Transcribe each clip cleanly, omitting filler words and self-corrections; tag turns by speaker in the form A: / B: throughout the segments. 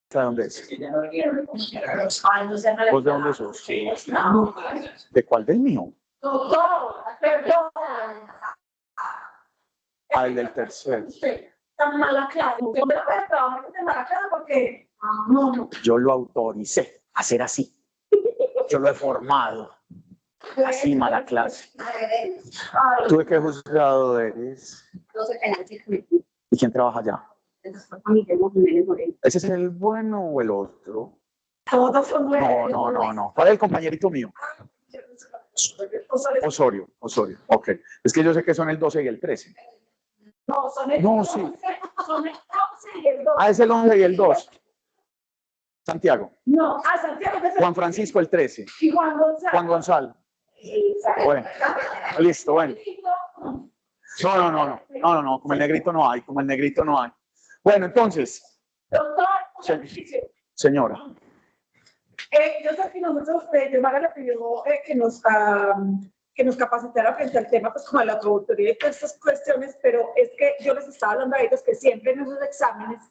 A: ¿De dónde es? ¿Vos de dónde sos? ¿De cuál? ¿Del mío? Ah, el del tercero. Yo lo autoricé a hacer así. Yo lo he formado. Así, mala clase. ¿Tú de qué juzgado eres? ¿Y quién trabaja allá? ¿Ese es el bueno o el otro?
B: Todos son buenos.
A: No. ¿Cuál es el compañerito mío? Osorio. Ok. Es que yo sé que son el 12 y el 13.
B: No, son el
A: 11
B: y el 12.
A: Ah, es el 11 y el 2. Santiago.
B: No, Santiago.
A: Juan Francisco el 13.
B: Y Juan Gonzalo.
A: Juan Gonzalo. Bueno, listo, bueno. No, como el negrito no hay, Bueno, entonces.
B: Doctor,
A: señora.
B: Yo sé que nosotros, yo Maga le pidió que nos capacitara frente al tema, pues como de la autoría y todas estas cuestiones, pero es que yo les estaba hablando a ellos que siempre en esos exámenes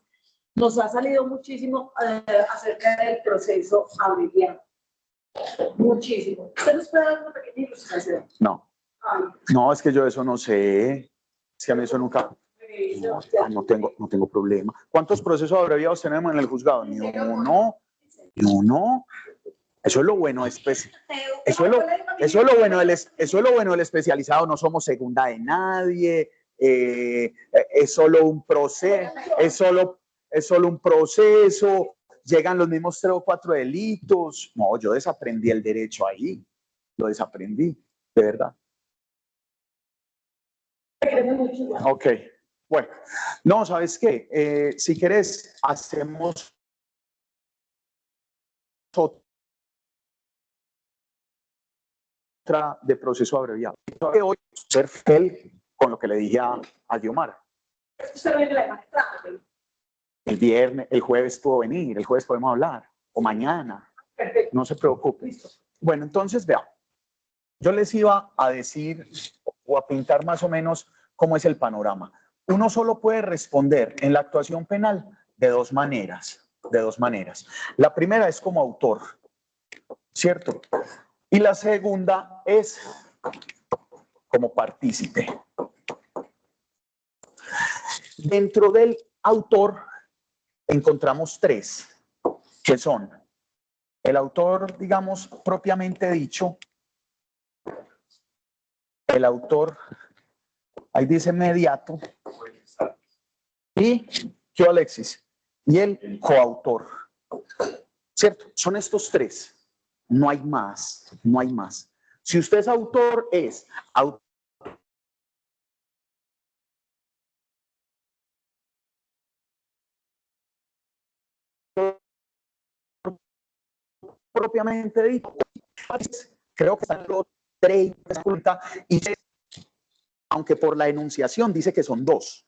B: nos ha salido muchísimo acerca del proceso abreviado. Muchísimo. ¿Usted nos puede dar una pequeña ilustración?
A: No, es que yo eso no sé. Es que a mí eso nunca. No tengo problema. ¿Cuántos procesos abreviados tenemos en el juzgado? Ni uno. Eso es lo bueno, eso es lo bueno del especializado. No somos segunda de nadie. Es solo un proceso. Es solo un proceso. Llegan los mismos 3 o 4 delitos. No, yo desaprendí el derecho ahí. Lo desaprendí, de verdad. Ok, bueno. No, ¿sabes qué? Si quieres, hacemos otra de proceso abreviado. Hoy, ser fiel con lo que le dije a Diomara. El viernes, el jueves puedo venir, el jueves podemos hablar, o mañana. No se preocupe. Bueno, entonces, vea, yo les iba a decir o a pintar más o menos cómo es el panorama. Uno solo puede responder en la actuación penal de dos maneras. La primera es como autor, ¿cierto? Y la segunda es como partícipe. Dentro del autor encontramos 3, que son el autor, digamos, propiamente dicho, el autor, ahí dice mediato, y ¿qué, Alexis? Y el coautor, ¿cierto? Son estos 3. No hay más. Si usted es autor, es autor propiamente dicho. Creo que están los 30 y aunque por la enunciación dice que son 2.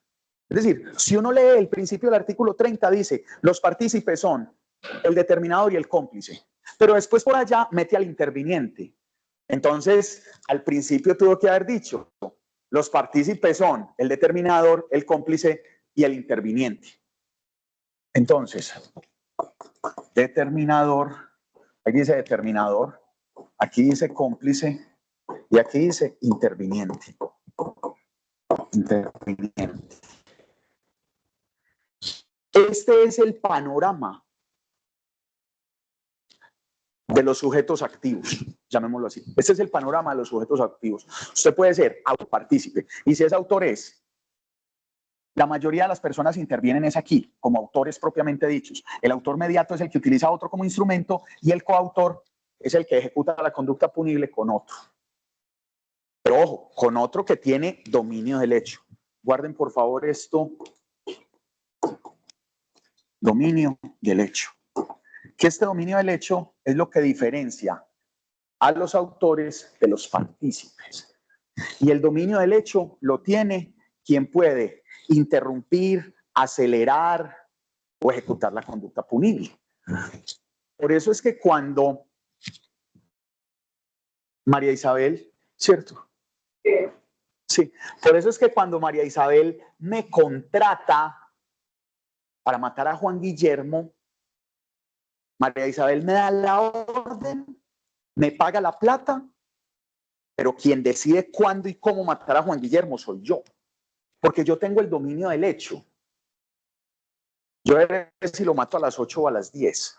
A: Es decir, si uno lee el principio del artículo 30, dice, los partícipes son el determinador y el cómplice. Pero después por allá mete al interviniente. Entonces, al principio tuvo que haber dicho, los partícipes son el determinador, el cómplice y el interviniente. Entonces, determinador, aquí dice determinador, aquí dice cómplice y aquí dice interviniente. Este es el panorama de los sujetos activos, llamémoslo así. Este es el panorama de los sujetos activos. Usted puede ser autopartícipe y si es autor es, la mayoría de las personas intervienen es aquí, como autores propiamente dichos. El autor mediato es el que utiliza a otro como instrumento y el coautor es el que ejecuta la conducta punible con otro. Pero ojo, con otro que tiene dominio del hecho. Guarden por favor esto. Dominio del hecho. Que este dominio del hecho es lo que diferencia a los autores de los partícipes. Y el dominio del hecho lo tiene quien puede interrumpir, acelerar o ejecutar la conducta punible. Por eso es que cuando María Isabel, ¿cierto? Sí, por eso es que cuando María Isabel me contrata para matar a Juan Guillermo, María Isabel me da la orden, me paga la plata, pero quien decide cuándo y cómo matar a Juan Guillermo soy yo, porque yo tengo el dominio del hecho. Yo veré si lo mato a las 8 o a las 10.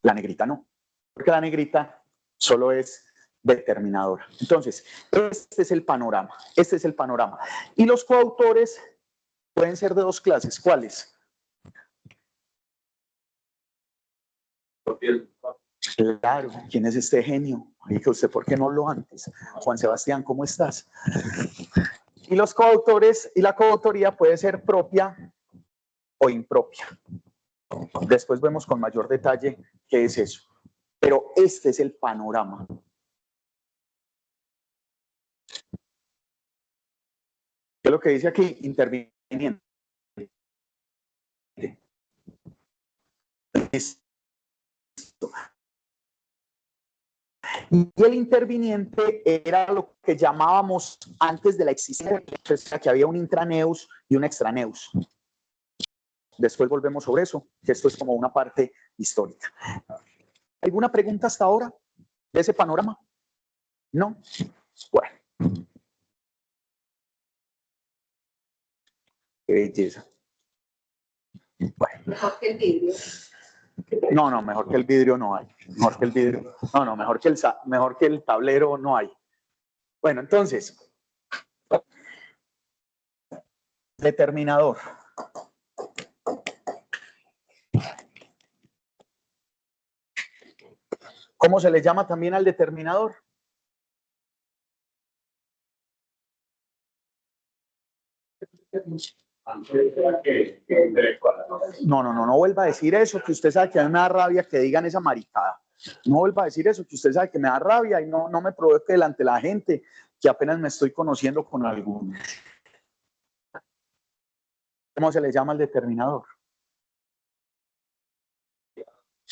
A: La negrita no, porque la negrita solo es determinadora. Entonces, este es el panorama, este es el panorama. Y los coautores pueden ser de dos clases. ¿Cuáles? Claro, ¿quién es este genio? Dije, ¿usted por qué no habló antes? Juan Sebastián, ¿cómo estás? Y los coautores y la coautoría puede ser propia o impropia. Después vemos con mayor detalle qué es eso. Pero este es el panorama. ¿Qué es lo que dice aquí? Interviniente. Listo. Y el interviniente era lo que llamábamos antes de la existencia, que había un intraneus y un extraneus. Después volvemos sobre eso, que esto es como una parte histórica. ¿Alguna pregunta hasta ahora de ese panorama? ¿No? Bueno. Qué belleza. Bueno.
B: Mejor que el vidrio.
A: No, mejor que el vidrio no hay. Mejor que el vidrio. No, mejor que el tablero no hay. Bueno, entonces, determinador. ¿Cómo se le llama también al determinador? No vuelva a decir eso, que usted sabe que a mí me da rabia que digan esa maricada. No vuelva a decir eso, que usted sabe que me da rabia y no me provoque delante de la gente, que apenas me estoy conociendo con algunos. ¿Cómo se le llama al determinador?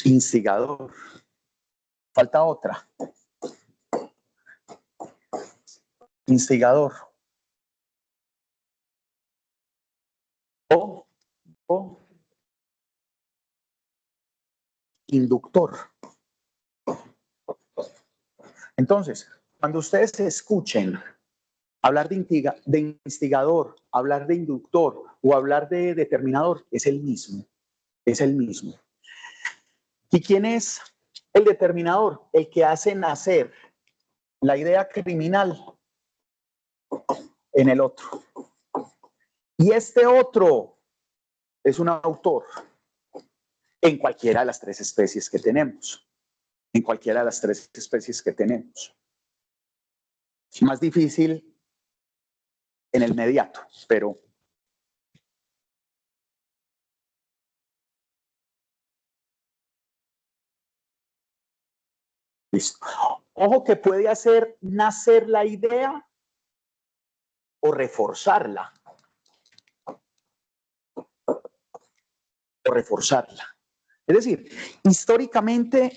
A: Instigador. Falta otra. Instigador. O inductor. Entonces, cuando ustedes se escuchen hablar de instigador, hablar de inductor o hablar de determinador, es el mismo. Es el mismo. ¿Y quién es el determinador? El que hace nacer la idea criminal en el otro. Y este otro es un autor en cualquiera de las tres especies que tenemos. En cualquiera de las tres especies que tenemos. Es más difícil en el mediato, pero listo. Ojo que puede hacer nacer la idea o reforzarla. O reforzarla. Es decir, históricamente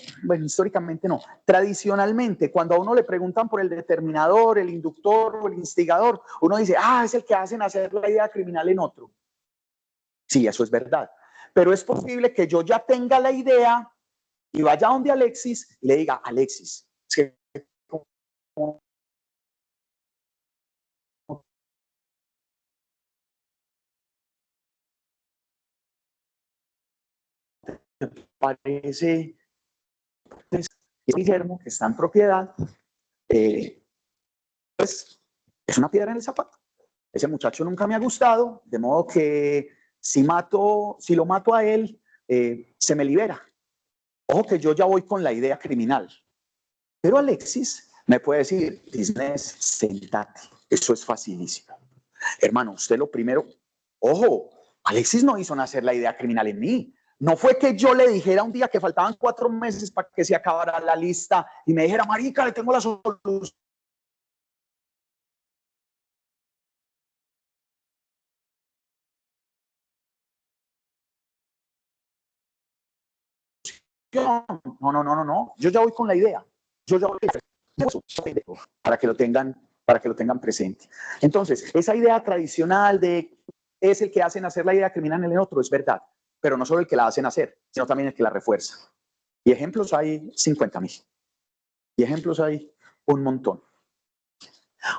A: no, tradicionalmente, cuando a uno le preguntan por el determinador, el inductor o el instigador, uno dice, es el que hace nacer la idea criminal en otro. Sí, eso es verdad. Pero es posible que yo ya tenga la idea y vaya donde Alexis y le diga, Alexis, es que parece Guillermo, que está en propiedad, pues es una piedra en el zapato. Ese muchacho nunca me ha gustado, de modo que si lo mato a él, se me libera. Ojo que yo ya voy con la idea criminal. Pero Alexis me puede decir, Disney, sentate, eso es facilísimo. Hermano, usted lo primero, ojo, Alexis no hizo nacer la idea criminal en mí. No fue que yo le dijera un día que faltaban 4 meses para que se acabara la lista y me dijera, marica, le tengo la solución. No. Yo ya voy con la idea. Yo ya voy para que lo tengan presente. Entonces, esa idea tradicional de es el que hacen hacer la idea criminal en el otro, es verdad. pero no solo el que la hacen hacer, sino también el que la refuerza. Y ejemplos hay 50.000. Y ejemplos hay un montón.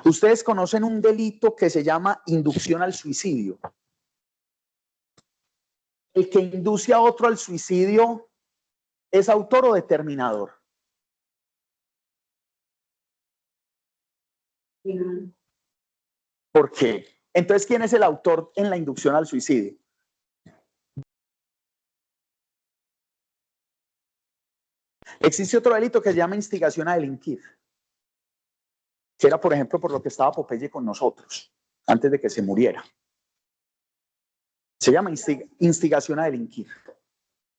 A: Ustedes conocen un delito que se llama inducción al suicidio. El que induce a otro al suicidio es autor o determinador. ¿Por qué? Entonces, ¿quién es el autor en la inducción al suicidio? Existe otro delito que se llama instigación a delinquir, que era, por ejemplo, por lo que estaba Popeye con nosotros, antes de que se muriera. Se llama instigación a delinquir.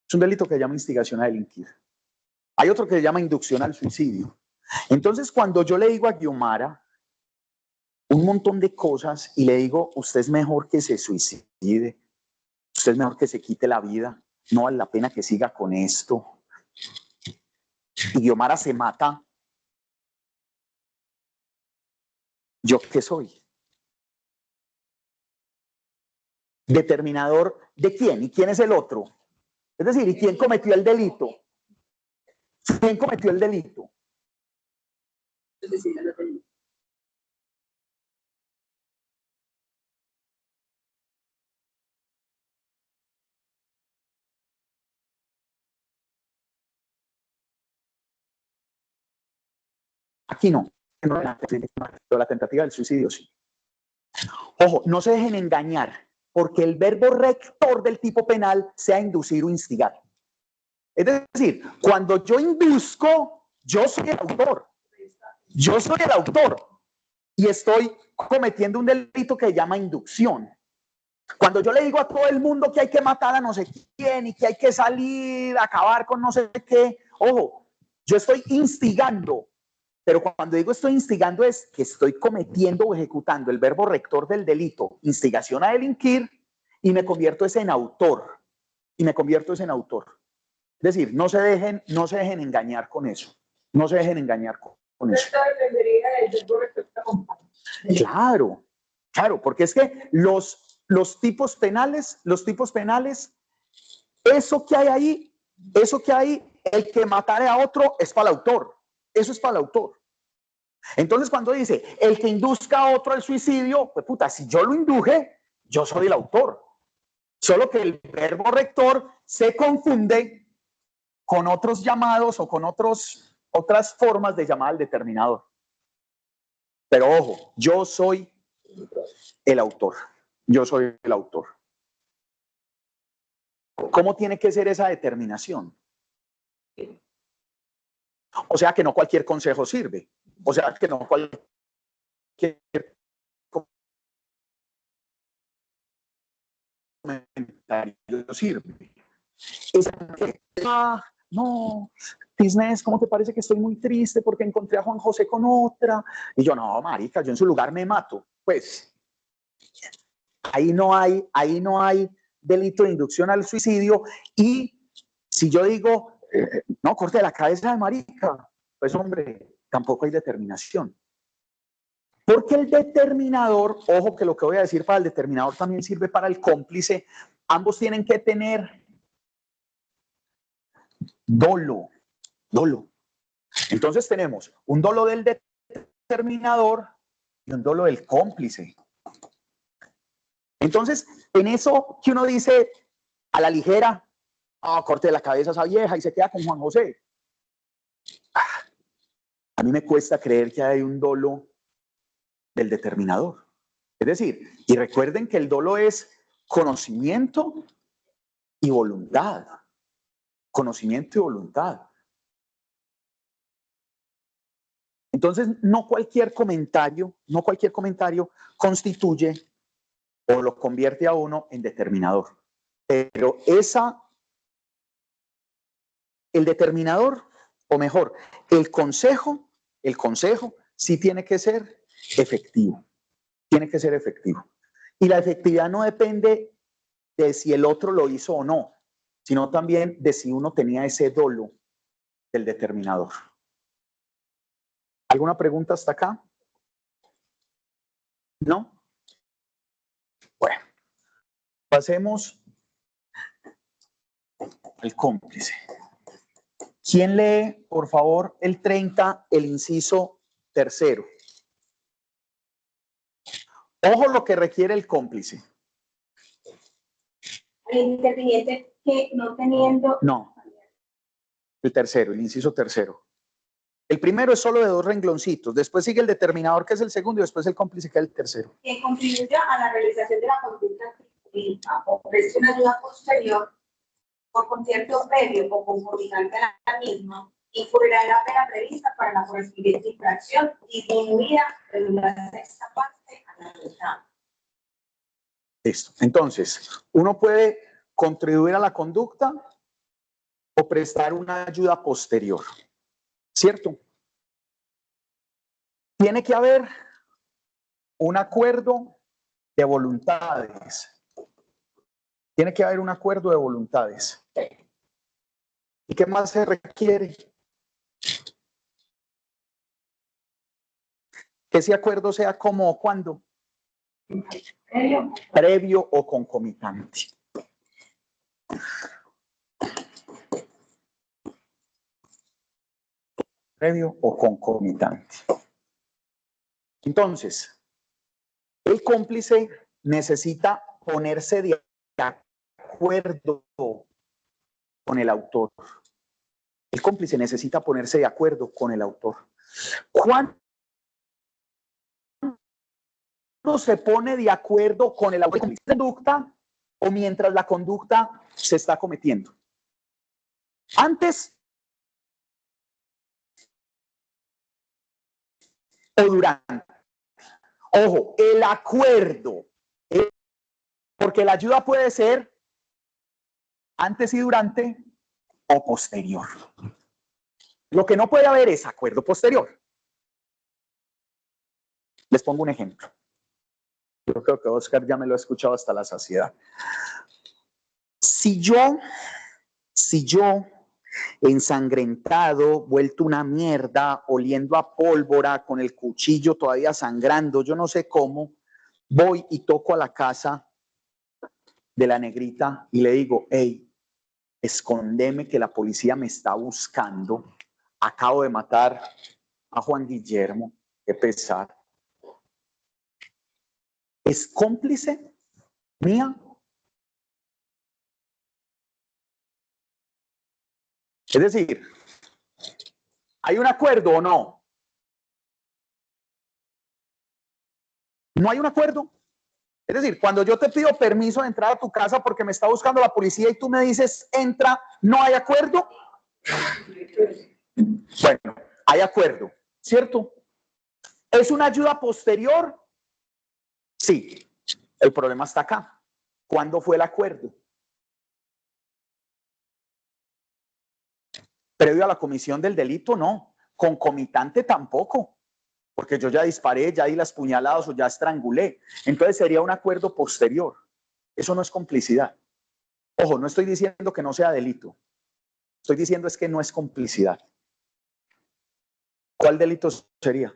A: Es un delito que se llama instigación a delinquir. Hay otro que se llama inducción al suicidio. Entonces, cuando yo le digo a Guiomara un montón de cosas y le digo, usted es mejor que se suicide, usted es mejor que se quite la vida, no vale la pena que siga con esto, y Guiomara se mata, ¿yo qué soy? Determinador de quién y quién es el otro. Es decir, ¿y quién cometió el delito? ¿Quién cometió el delito? Aquí no, pero la tentativa del suicidio sí. Ojo, no se dejen engañar, porque el verbo rector del tipo penal sea inducir o instigar. Es decir, cuando yo induzco, yo soy el autor. Yo soy el autor y estoy cometiendo un delito que se llama inducción. Cuando yo le digo a todo el mundo que hay que matar a no sé quién y que hay que salir a acabar con no sé qué, ojo, yo estoy instigando, pero cuando digo estoy instigando es que estoy cometiendo o ejecutando el verbo rector del delito, instigación a delinquir, y me convierto en autor. Y me convierto en autor. Es decir, no se dejen engañar con eso. No se dejen engañar con eso. Claro, claro, porque es que los tipos penales, eso que hay ahí, el que matare a otro es para el autor. Eso es para el autor. Entonces, cuando dice el que induzca a otro al suicidio, pues puta, si yo lo induje, yo soy el autor. Solo que el verbo rector se confunde con otros llamados o con otras formas de llamar al determinador. Pero ojo, yo soy el autor. Yo soy el autor. ¿Cómo tiene que ser esa determinación? O sea que no cualquier consejo sirve. O sea que no cualquier comentario sirve. No, Disney, ¿cómo te parece que estoy muy triste porque encontré a Juan José con otra? Y yo, no, marica, yo en su lugar me mato. Pues, ahí no hay delito de inducción al suicidio. Y si yo digo, no, corte la cabeza de marica, pues hombre, tampoco hay determinación. Porque el determinador, ojo que lo que voy a decir para el determinador también sirve para el cómplice, ambos tienen que tener dolo. Entonces tenemos un dolo del determinador y un dolo del cómplice. Entonces, en eso que uno dice a la ligera, corte la cabeza a esa vieja y se queda con Juan José. A mí me cuesta creer que hay un dolo del determinador. Es decir, y recuerden que el dolo es conocimiento y voluntad. Conocimiento y voluntad. Entonces, no cualquier comentario constituye o lo convierte a uno en determinador. Pero el determinador, o mejor, el consejo sí tiene que ser efectivo. Tiene que ser efectivo. Y la efectividad no depende de si el otro lo hizo o no, sino también de si uno tenía ese dolo del determinador. ¿Alguna pregunta hasta acá? ¿No? Bueno, pasemos al cómplice. ¿Quién lee, por favor, el 30, el inciso tercero? Ojo lo que requiere el cómplice.
C: El interviniente que no teniendo...
A: No. El tercero, el inciso tercero. El primero es solo de 2 rengloncitos. Después sigue el determinador, que es el segundo, y después el cómplice, que es el tercero.
C: Que contribuya a la realización de la conducta o ofrece una ayuda posterior por concierto previo o concomitante a la misma, incurrirá en la pena prevista para la correspondiente infracción disminuida en la sexta parte a la mitad.
A: Listo. Entonces, uno puede contribuir a la conducta o prestar una ayuda posterior, ¿cierto? Tiene que haber un acuerdo de voluntades. Tiene que haber un acuerdo de voluntades. ¿Y qué más se requiere? Que ese acuerdo sea como o cuándo. Previo o concomitante. Previo o concomitante. Entonces, el cómplice necesita ponerse de acuerdo con el autor. El cómplice necesita ponerse de acuerdo con el autor. ¿Cuándo se pone de acuerdo con el autor de la conducta o mientras la conducta se está cometiendo? ¿Antes o durante? Ojo, el acuerdo, porque la ayuda puede ser antes y durante o posterior. Lo que no puede haber es acuerdo posterior. Les pongo un ejemplo. Yo creo que Oscar ya me lo ha escuchado hasta la saciedad. Si yo ensangrentado, vuelto una mierda, oliendo a pólvora, con el cuchillo todavía sangrando, yo no sé cómo, voy y toco a la casa de la negrita y le digo, hey, escóndeme que la policía me está buscando, acabo de matar a Juan Guillermo, qué pesar. ¿Es cómplice mía? Es decir, ¿hay un acuerdo o no? ¿No hay un acuerdo? Es decir, cuando yo te pido permiso de entrar a tu casa porque me está buscando la policía y tú me dices, entra, ¿no hay acuerdo? Bueno, hay acuerdo, ¿cierto? ¿Es una ayuda posterior? Sí. El problema está acá. ¿Cuándo fue el acuerdo? Previo a la comisión del delito, no. Concomitante tampoco. Porque yo ya disparé, ya di las puñaladas o ya estrangulé. Entonces sería un acuerdo posterior. Eso no es complicidad. Ojo, no estoy diciendo que no sea delito. Estoy diciendo es que no es complicidad. ¿Cuál delito sería?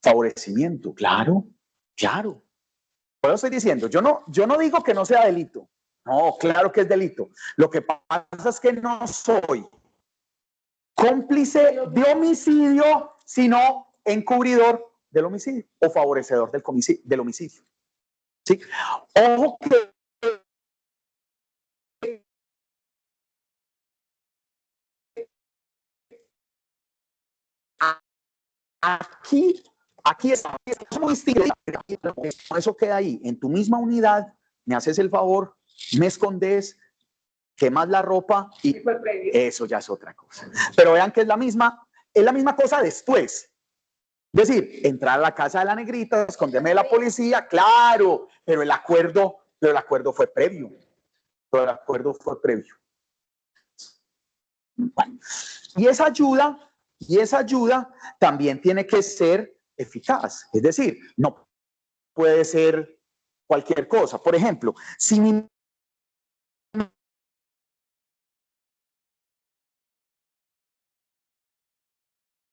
A: Favorecimiento, claro, claro. Por eso estoy diciendo, yo no digo que no sea delito. No, claro que es delito. Lo que pasa es que no soy cómplice de homicidio, sino encubridor del homicidio o favorecedor del homicidio. ¿Sí? Ojo que aquí está muy distinto. Eso queda ahí. En tu misma unidad, me haces el favor, me escondes, quemas la ropa y eso ya es otra cosa. Pero vean que es la misma cosa después. Es decir, entrar a la casa de la negrita, esconderme de la policía, claro, pero el acuerdo fue previo. Pero el acuerdo fue previo. Bueno, y esa ayuda también tiene que ser eficaz. Es decir, no puede ser cualquier cosa. Por ejemplo, si mi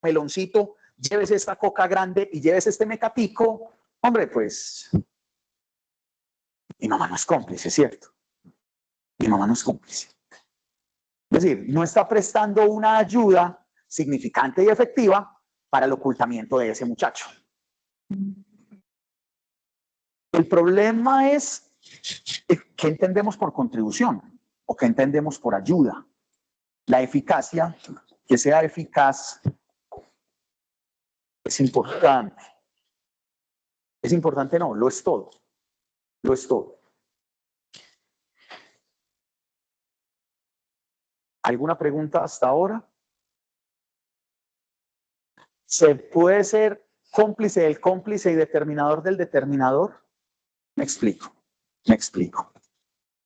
A: meloncito, lleves esta coca grande y lleves este mecatico, hombre, pues Mi mamá no es cómplice, ¿cierto? Mi mamá no es cómplice. Es decir, no está prestando una ayuda significante y efectiva para el ocultamiento de ese muchacho. El problema es qué entendemos por contribución o qué entendemos por ayuda. La eficacia, que sea eficaz, es importante. Es importante, no, lo es todo. Lo es todo. ¿Alguna pregunta hasta ahora? ¿Se puede ser cómplice del cómplice y determinador del determinador? Me explico.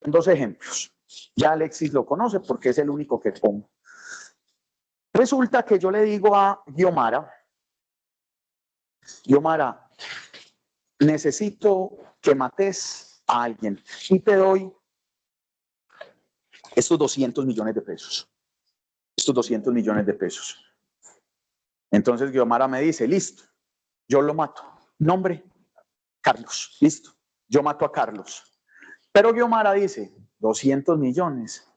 A: Dos ejemplos. Ya Alexis lo conoce porque es el único que pongo. Resulta que yo le digo a Guiomara, necesito que mates a alguien y te doy estos 200 millones de pesos. Estos 200 millones de pesos. Entonces Guiomara me dice, listo, yo lo mato. Nombre, Carlos, listo. Yo mato a Carlos. Pero Guiomara dice, 200 millones,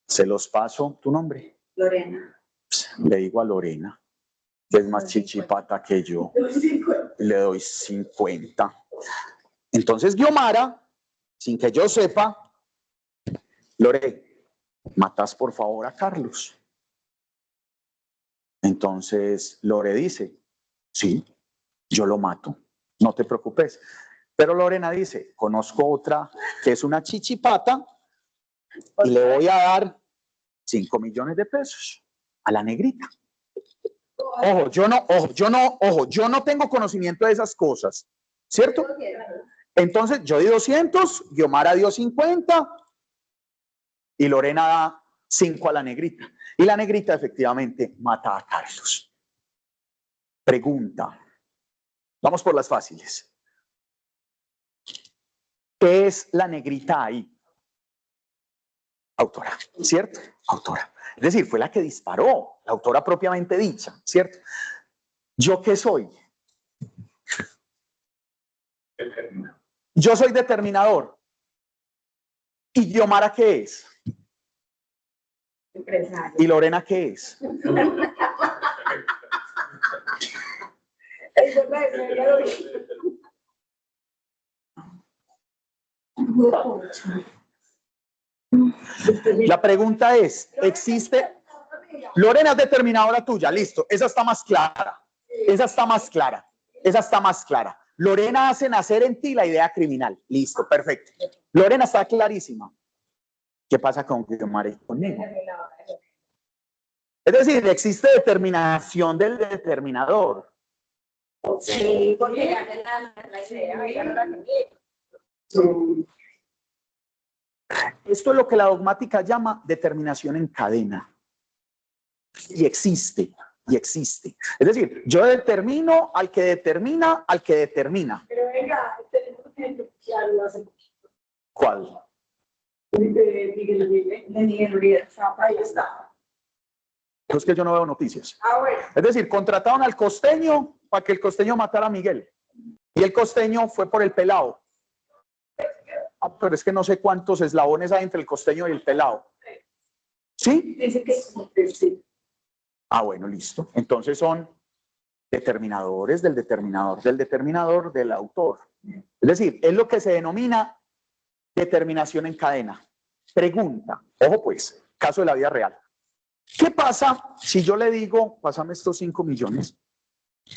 A: se los paso, ¿tu nombre?
C: Lorena.
A: Le digo a Lorena, que es más chichipata que yo, le doy 50. Entonces Guiomara, sin que yo sepa, Lore, matas por favor a Carlos. Entonces Lore dice, sí, yo lo mato, no te preocupes. Pero Lorena dice, conozco otra que es una chichipata y le voy a dar 5 millones de pesos a la negrita. Ojo, yo no tengo conocimiento de esas cosas, ¿cierto? Entonces yo di 200, Guiomara dio 50 y Lorena da 5 a la negrita. Y la negrita efectivamente mata a Carlos. Pregunta. Vamos por las fáciles. ¿Qué es la negrita ahí? Autora, ¿cierto? Autora. Es decir, fue la que disparó, la autora propiamente dicha, ¿cierto? ¿Yo qué soy? Yo soy determinador. ¿Y Guiomara qué es?
C: Empresario.
A: ¿Y Lorena qué es? La pregunta es, ¿existe? Lorena es determinadora tuya, listo, esa está más clara. Lorena hace nacer en ti la idea criminal, listo, perfecto. Lorena está clarísima. ¿Qué pasa con Guiomara y conmigo? Es decir, existe determinación del determinador.
C: Sí, porque la idea.
A: Esto es lo que la dogmática llama determinación en cadena. Y existe. Es decir, yo determino al que determina al que determina.
B: Pero venga, tenemos un ejemplo claro hace poquito.
A: ¿Cuál?
B: De Miguel Uribe. Ahí está.
A: Es que yo no veo noticias.
B: Bueno.
A: Es decir, contrataron al costeño para que el costeño matara a Miguel. Y el costeño fue por el pelado. Pero es que no sé cuántos eslabones hay entre el costeño y el pelado. ¿Sí?
B: Dice que sí.
A: Ah, bueno, listo. Entonces son determinadores del determinador del autor. Es decir, es lo que se denomina determinación en cadena. Pregunta, ojo pues, caso de la vida real. ¿Qué pasa si yo le digo, pásame estos 5 millones,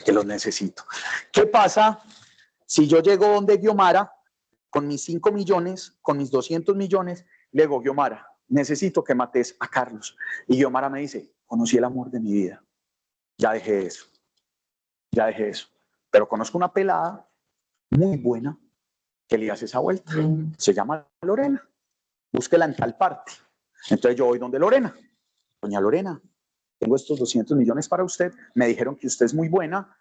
A: que los necesito? ¿Qué pasa si yo llego donde Guiomara con mis 5 millones, con mis 200 millones, le digo, Guiomara, necesito que mates a Carlos? Y Guiomara me dice, conocí el amor de mi vida. Ya dejé eso. Pero conozco una pelada muy buena que le hace esa vuelta. Se llama Lorena. Búsquela en tal parte. Entonces yo voy donde Lorena. Doña Lorena, tengo estos 200 millones para usted. Me dijeron que usted es muy buena.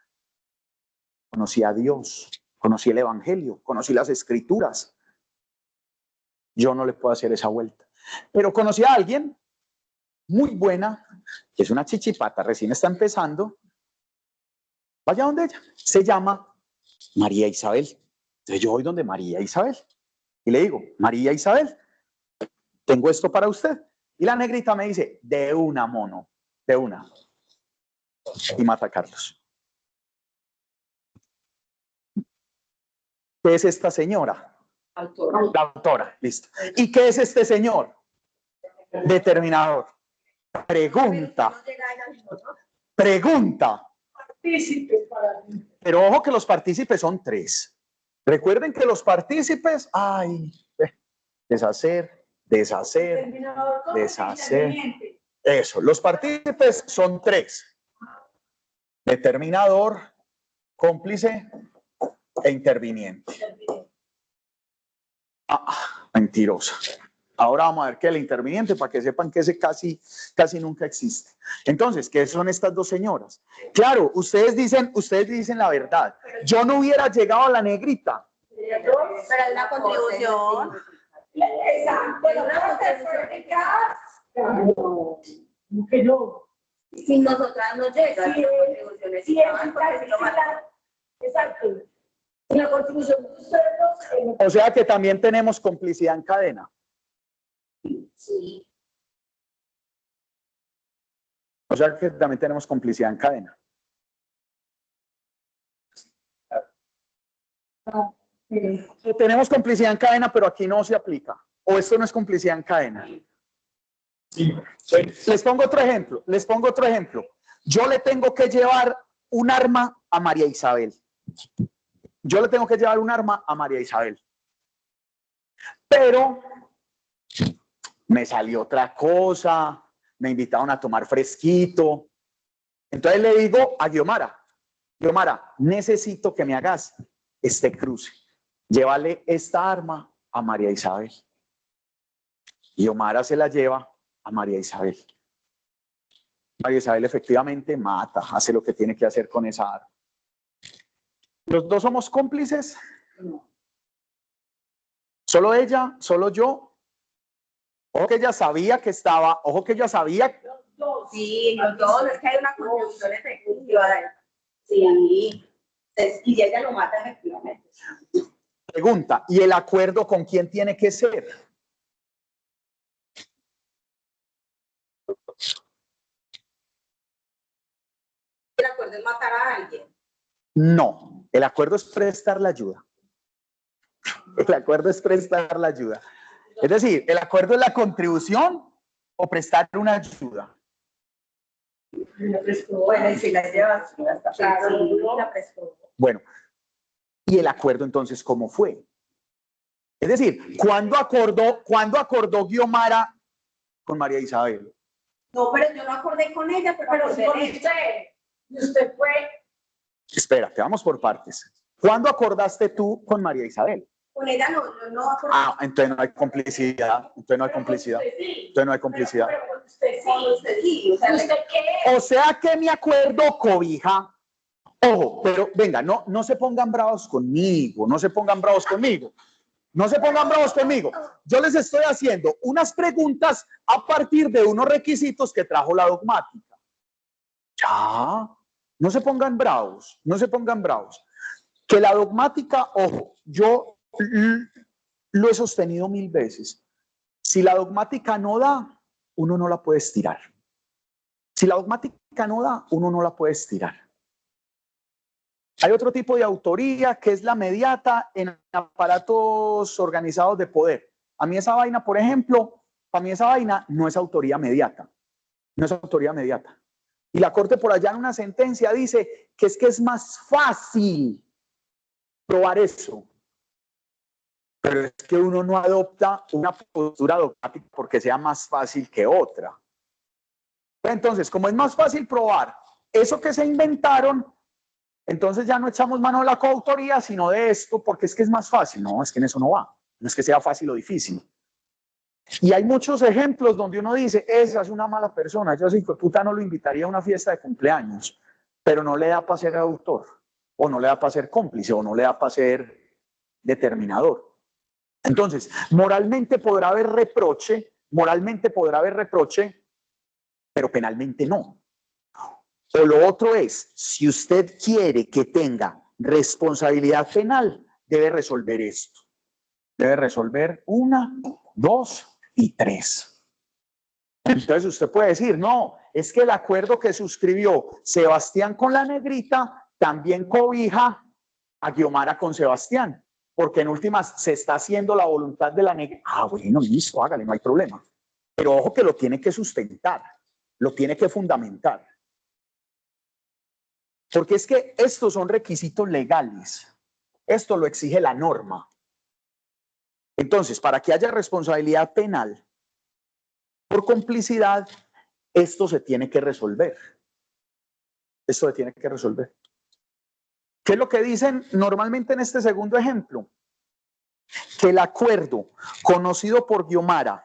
A: Conocí a Dios, conocí el Evangelio, conocí las Escrituras. Yo no le puedo hacer esa vuelta. Pero conocí a alguien muy buena, que es una chichipata, recién está empezando. Vaya donde ella. Se llama María Isabel. Entonces yo voy donde María Isabel. Y le digo, María Isabel, tengo esto para usted. Y la negrita me dice, de una, mono, de una. Y mata a Carlos. ¿Qué es esta señora?
B: Autora.
A: La autora, listo. ¿Y qué es este señor? Determinador. Pregunta. Pregunta.
B: Partícipes para mí.
A: Pero ojo que los partícipes son 3. Recuerden que los partícipes, deshacer, deshacer, deshacer. Eso, los partícipes son 3. Determinador, cómplice e interviniente. Mentirosa. Ahora vamos a ver qué es el interviniente para que sepan que ese casi nunca existe. Entonces, ¿qué son estas dos señoras? Claro, ustedes dicen la verdad. Yo no hubiera llegado a la negrita.
C: Pero es una contribución.
B: Exacto. Que no.
C: Si nosotras no llegan,
B: Sí,
C: las contribuciones
B: sí,
C: sí van, porque si lo matan.
B: exacto. La contribución de ustedes dos,
A: O sea que también tenemos complicidad en cadena.
C: Sí.
A: O sea que también tenemos complicidad en cadena. Tenemos complicidad en cadena, pero aquí no se aplica. O esto no es complicidad en cadena.
D: Sí.
A: Les pongo otro ejemplo. Yo le tengo que llevar un arma a María Isabel. Pero me salió otra cosa, me invitaron a tomar fresquito. Entonces le digo a Guiomara, necesito que me hagas este cruce. Llévale esta arma a María Isabel. Guiomara se la lleva a María Isabel. María Isabel efectivamente mata, hace lo que tiene que hacer con esa arma. ¿Los dos somos cómplices?
B: no.
A: ¿Solo ella? ¿Solo yo? Ojo que ella sabía que estaba,
C: Sí, los dos, es que hay una contribución efectiva. Sí. Y ella lo mata efectivamente.
A: Pregunta, ¿y el acuerdo con quién tiene que ser?
C: El acuerdo es matar a alguien.
A: No, el acuerdo es prestar la ayuda. El acuerdo es prestar la ayuda. Es decir, el acuerdo es la contribución o prestar una ayuda.
C: Bueno, y si la llevas, la prestó.
A: Bueno, ¿y el acuerdo entonces cómo fue? Es decir, ¿cuándo acordó Guiomara con María Isabel?
C: No, pero yo no acordé con ella, pero
B: Sí, con usted fue.
A: Espérate, vamos por partes. ¿Cuándo acordaste tú con María Isabel?
C: con ella no acordé.
A: Entonces no hay complicidad. Entonces no hay complicidad.
B: Pero con usted sí.
C: Con usted sí, o sea,
B: ¿Usted qué?
A: O sea que mi acuerdo cobija. Ojo, pero venga, no se pongan bravos conmigo, no se pongan bravos conmigo. Yo les estoy haciendo unas preguntas a partir de unos requisitos que trajo la dogmática. Ya, no se pongan bravos. Que la dogmática, ojo, yo lo he sostenido 1000 veces. Si la dogmática no da, uno no la puede estirar. Hay otro tipo de autoría que es la mediata en aparatos organizados de poder. A mí esa vaina, por ejemplo, no es autoría mediata. Y la Corte por allá en una sentencia dice que es más fácil probar eso. Pero es que uno no adopta una postura dogmática porque sea más fácil que otra. Entonces, como es más fácil probar eso que se inventaron, entonces ya no echamos mano de la coautoría, sino de esto, porque es que es más fácil. No, es que en eso no va. No es que sea fácil o difícil. Y hay muchos ejemplos donde uno dice, esa es una mala persona. Yo sí, puta, no lo invitaría a una fiesta de cumpleaños, pero no le da para ser autor, o no le da para ser cómplice, o no le da para ser determinador. Entonces, moralmente podrá haber reproche, pero penalmente no. O lo otro es, si usted quiere que tenga responsabilidad penal, debe resolver esto. Debe resolver 1, 2 y 3. Entonces usted puede decir, no, es que el acuerdo que suscribió Sebastián con la negrita también cobija a Guiomara con Sebastián, porque en últimas se está haciendo la voluntad de la negrita. Ah, bueno, listo, hágale, no hay problema. Pero ojo que lo tiene que sustentar, lo tiene que fundamentar. Porque es que estos son requisitos legales. Esto lo exige la norma. Entonces, para que haya responsabilidad penal por complicidad, esto se tiene que resolver. Esto se tiene que resolver. ¿Qué es lo que dicen normalmente en este segundo ejemplo? Que el acuerdo conocido por Guiomara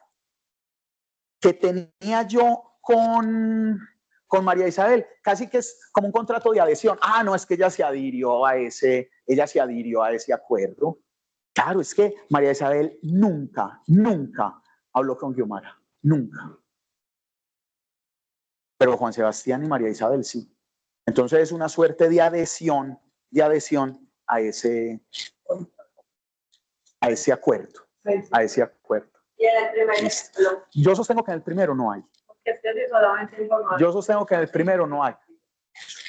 A: que tenía yo con María Isabel, casi que es como un contrato de adhesión. Ah, no, es que ella se adhirió a ese acuerdo. Claro, es que María Isabel nunca habló con Guiomara, nunca. Pero Juan Sebastián y María Isabel sí. Entonces es una suerte de adhesión a ese acuerdo, a ese acuerdo.
C: Y en el primer ejemplo.
A: Yo sostengo que en el primero no hay. Yo sostengo que en el primero no hay.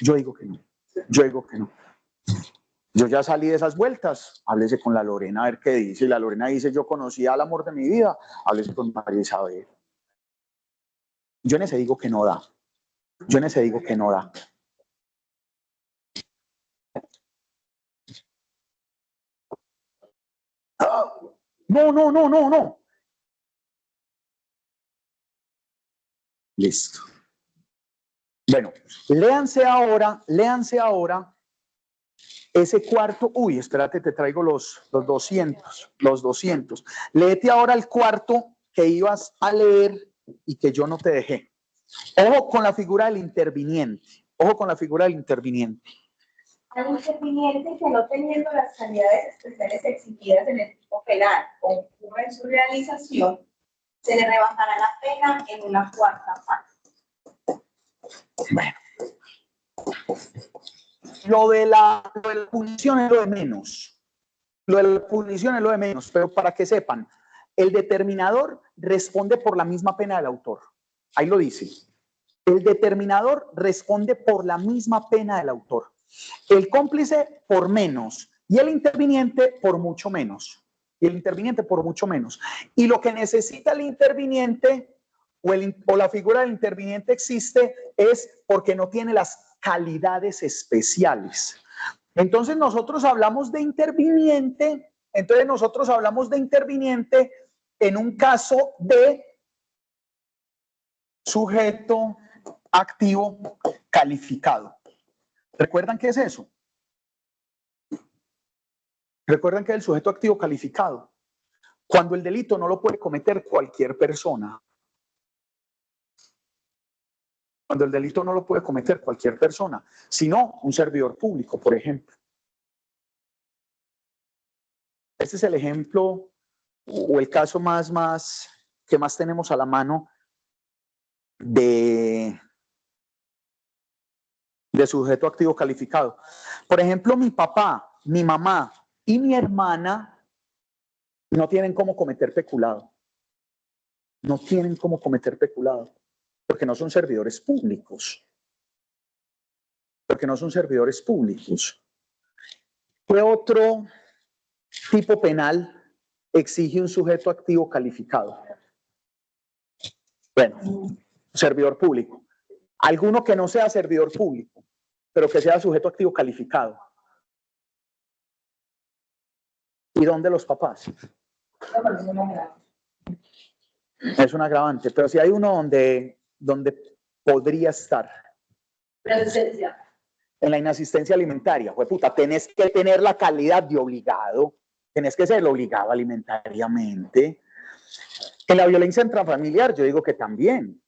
A: Yo digo que no. Yo ya salí de esas vueltas, háblese con la Lorena a ver qué dice. Y la Lorena dice, yo conocí al amor de mi vida, háblese con María Isabel. Yo en ese digo que no da. No. Listo. Bueno, léanse ahora ese cuarto. Uy, espérate, te traigo los 200. Léete ahora el cuarto que ibas a leer y que yo no te dejé. Ojo con la figura del interviniente.
C: El interviniente que no teniendo las calidades especiales exigidas en el tipo penal concurre en su realización, se le rebajará la pena en una cuarta parte.
A: Bueno. Lo de la punición es lo de menos. Pero para que sepan, el determinador responde por la misma pena del autor. Ahí lo dice. El determinador responde por la misma pena del autor. El cómplice por menos y el interviniente por mucho menos. Y lo que necesita el interviniente o la figura del interviniente existe es porque no tiene las calidades especiales. Entonces nosotros hablamos de interviniente en un caso de sujeto activo calificado. ¿Recuerdan qué es eso? ¿Recuerdan qué es el sujeto activo calificado? Cuando el delito no lo puede cometer cualquier persona. Sino un servidor público, por ejemplo. Este es el ejemplo o el caso que más tenemos a la mano de sujeto activo calificado. Por ejemplo, mi papá, mi mamá y mi hermana no tienen cómo cometer peculado. Porque no son servidores públicos. ¿Qué otro tipo penal exige un sujeto activo calificado? Bueno, servidor público. Alguno que no sea servidor público, pero que sea sujeto activo calificado. ¿Y dónde los papás? Es un agravante, pero si hay uno donde podría estar. En la inasistencia alimentaria. Puta, tenés que tener la calidad de obligado, tenés que ser obligado alimentariamente. En la violencia intrafamiliar yo digo que también.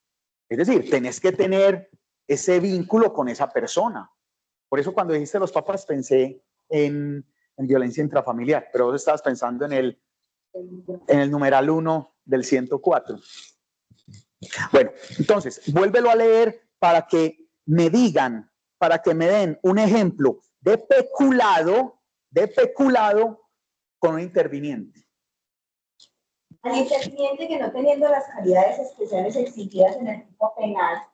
A: Es decir, tenés que tener ese vínculo con esa persona. Por eso cuando dijiste los papás pensé en violencia intrafamiliar, pero vos estabas pensando en el numeral 1 del 104. Bueno, entonces, vuélvelo a leer para que me den un ejemplo de peculado con un interviniente.
C: Al interviniente que no teniendo las calidades especiales exigidas en el tipo penal,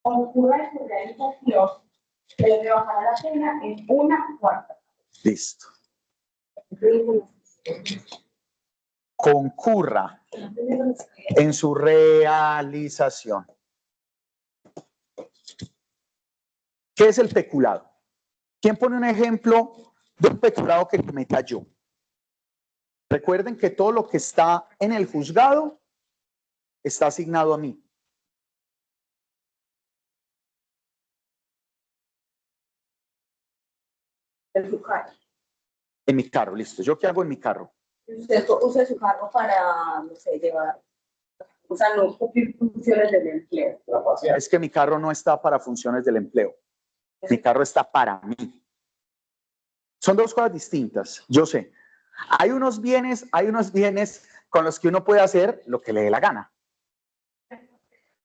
C: concurra en su realización, se le rebajará la pena en 1/4.
A: Listo. Concurra en su realización. ¿Qué es el peculado? ¿Quién pone un ejemplo de un peculado que cometa yo? Recuerden que todo lo que está en el juzgado está asignado a mí.
C: En su carro.
A: En mi carro, listo. ¿Yo qué hago en mi carro?
C: Usted usa su carro para, no sé, llevar, o sea, no cumplir funciones del empleo.
A: Es que mi carro no está para funciones del empleo. Mi carro está para mí. Son dos cosas distintas, yo sé. Hay unos bienes con los que uno puede hacer lo que le dé la gana.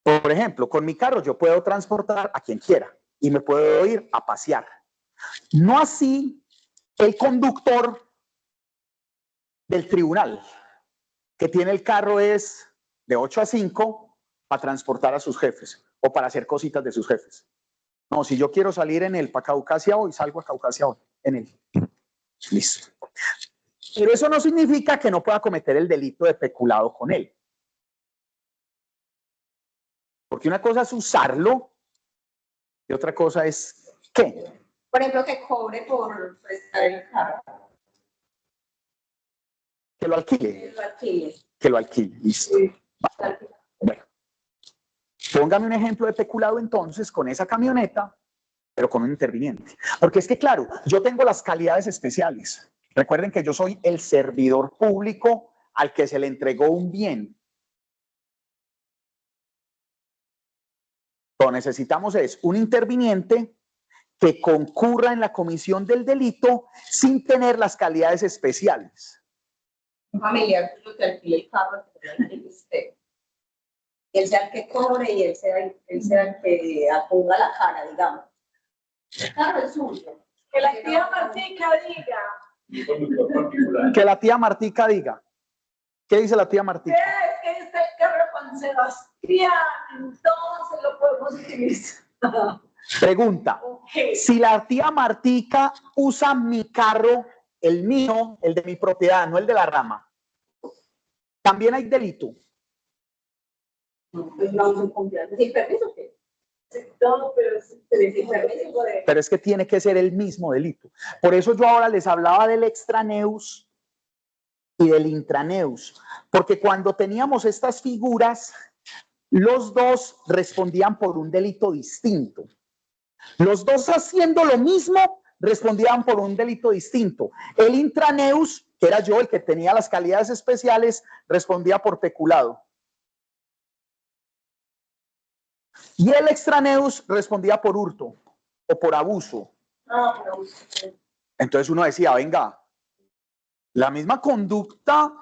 A: Por ejemplo, con mi carro yo puedo transportar a quien quiera y me puedo ir a pasear. No así el conductor del tribunal, que tiene el carro es de 8 a 5 para transportar a sus jefes o para hacer cositas de sus jefes. No, si yo quiero salir en él para Caucasia hoy, salgo a Caucasia hoy, en él. Listo. Pero eso no significa que no pueda cometer el delito de peculado con él. Porque una cosa es usarlo y otra cosa es ¿qué?
C: Por ejemplo, que cobre por prestar el carro.
A: Que lo alquile.
C: Que lo alquile.
A: Que lo alquile. Listo. Bueno. Póngame un ejemplo de peculado entonces con esa camioneta, pero con un interviniente. Porque es que, claro, yo tengo las calidades especiales. Recuerden que yo soy el servidor público al que se le entregó un bien. Lo que necesitamos es un interviniente que concurra en la comisión del delito sin tener las calidades especiales.
C: Un familiar que alquile el carro, que usted. Él sea el que cobre y él sea el que apunga la cara, digamos. El carro es suyo.
B: Que la tía Martica diga.
A: Que la tía Martica diga. ¿Qué dice la tía Martica?
B: Es el carro con Sebastián, entonces lo podemos utilizar.
A: Pregunta.
B: Okay.
A: Si la tía Martica usa mi carro, el mío, el de mi propiedad, no el de la rama, ¿también hay delito?
C: Pues no son confianza. ¿Sin permiso qué?
B: No, pero
C: sin permiso de...
A: Pero es que tiene que ser el mismo delito. Por eso yo ahora les hablaba del extraneus y del intraneus. Porque cuando teníamos estas figuras, los dos respondían por un delito distinto. Los dos haciendo lo mismo respondían por un delito distinto. El intraneus, que era yo el que tenía las calidades especiales, respondía por peculado. Y el extraneus respondía por hurto o por abuso. Entonces uno decía, venga, la misma conducta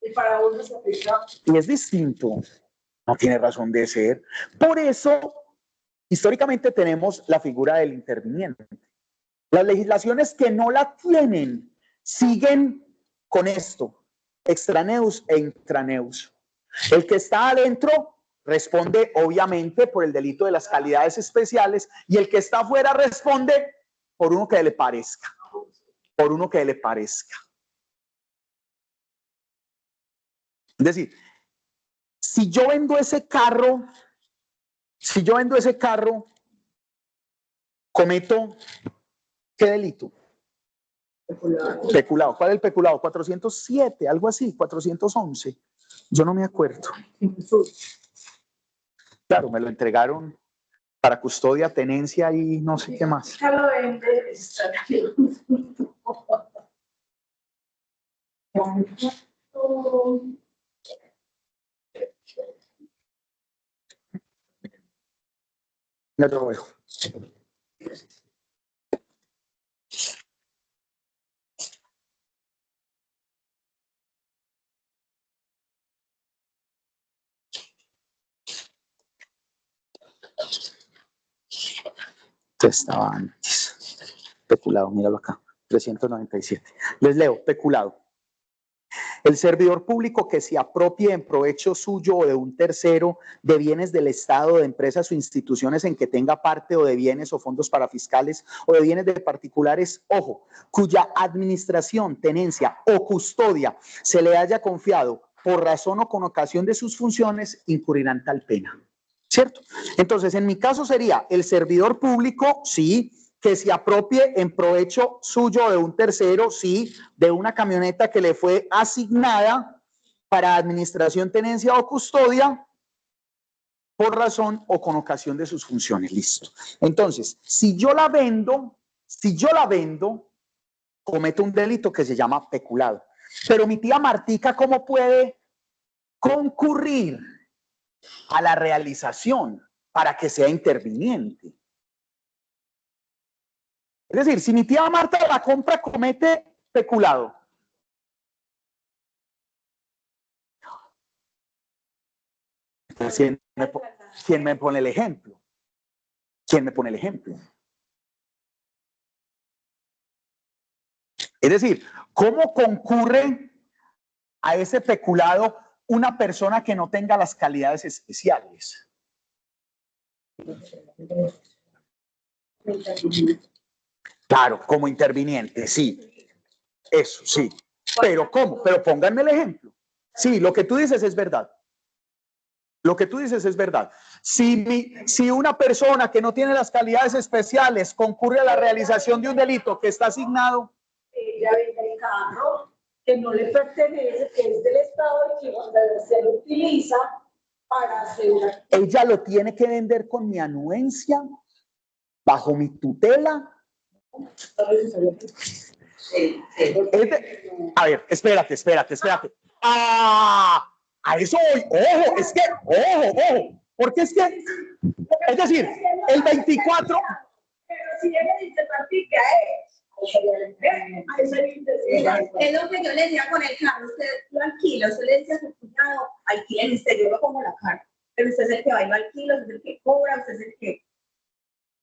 B: y para uno se aplica.
A: Y es distinto. No tiene razón de ser. Por eso, históricamente tenemos la figura del interviniente. Las legislaciones que no la tienen siguen con esto, extraneus e intraneus. El que está adentro responde obviamente por el delito de las calidades especiales y el que está afuera responde por uno que le parezca, por uno que le parezca. Es decir, si yo vendo ese carro, cometo ¿qué delito? Peculado. ¿Cuál es el peculado? 407, algo así, 411. Yo no me acuerdo. Claro, me lo entregaron para custodia, tenencia y no sé qué más.
B: Ya lo vende.
A: Ya te lo dejo. Estaba antes. Peculado, míralo acá. 397. Les leo, peculado. El servidor público que se apropie en provecho suyo o de un tercero de bienes del Estado, de empresas o instituciones en que tenga parte o de bienes o fondos parafiscales o de bienes de particulares, ojo, cuya administración, tenencia o custodia se le haya confiado por razón o con ocasión de sus funciones, incurrirán tal pena. ¿Cierto? Entonces, en mi caso sería el servidor público, sí, que se apropie en provecho suyo de un tercero, sí, de una camioneta que le fue asignada para administración, tenencia o custodia por razón o con ocasión de sus funciones. Listo. Entonces, si yo la vendo, cometo un delito que se llama peculado. Pero mi tía Martica, ¿cómo puede concurrir a la realización para que sea interviniente? Es decir, si mi tía Marta la compra, comete peculado. Entonces, ¿quién me pone el ejemplo? ¿Quién me pone el ejemplo? Es decir, ¿cómo concurre a ese peculado una persona que no tenga las calidades especiales? Claro, como interviniente, sí. Eso, sí. Pero ¿cómo? Pero pónganme el ejemplo. Sí, lo que tú dices es verdad. Lo que tú dices es verdad. Si una persona que no tiene las calidades especiales concurre a la realización de un delito que está asignado,
B: ella vende el carro que no le pertenece, que es del Estado y que se lo utiliza para hacer una...
A: ella lo tiene que vender con mi anuencia, bajo mi tutela. A ver, espérate. A eso voy. Ojo, es que, ojo. Porque es que, es decir, el 24...
B: Pero si ella dice practica,
C: es lo que yo le decía con el carro, usted lo alquila, usted le dice a su cuñado, alquila usted, yo lo pongo la carga, pero usted es el que va y lo alquila, usted es el que cobra, usted es el que...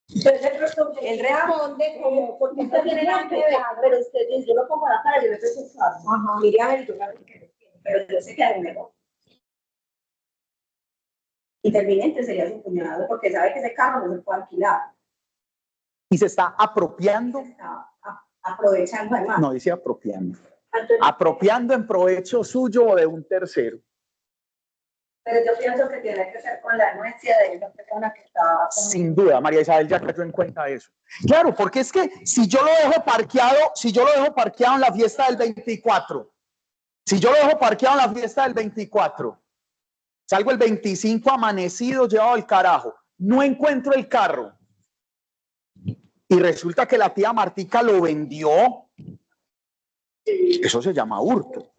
C: El responde como, porque usted tiene nada que ver, pero usted dice, yo lo pongo la cara, yo le presto el carro, mire a ver, yo la pero yo sé que hay un negocio. Interviniente sería su cuñado, porque sabe que ese carro no se puede alquilar.
A: Y se está apropiando.
C: Se está aprovechando además.
A: No dice apropiando. Apropiando en provecho suyo o de un tercero.
C: Pero yo pienso que tiene que ser con la anuencia de la persona que está...
A: Sin duda, María Isabel ya cayó en cuenta de eso. Claro, porque es que si yo lo dejo parqueado en la fiesta del 24, salgo el 25 amanecido, llevado al carajo, no encuentro el carro, y resulta que la tía Martica lo vendió, eso se llama hurto.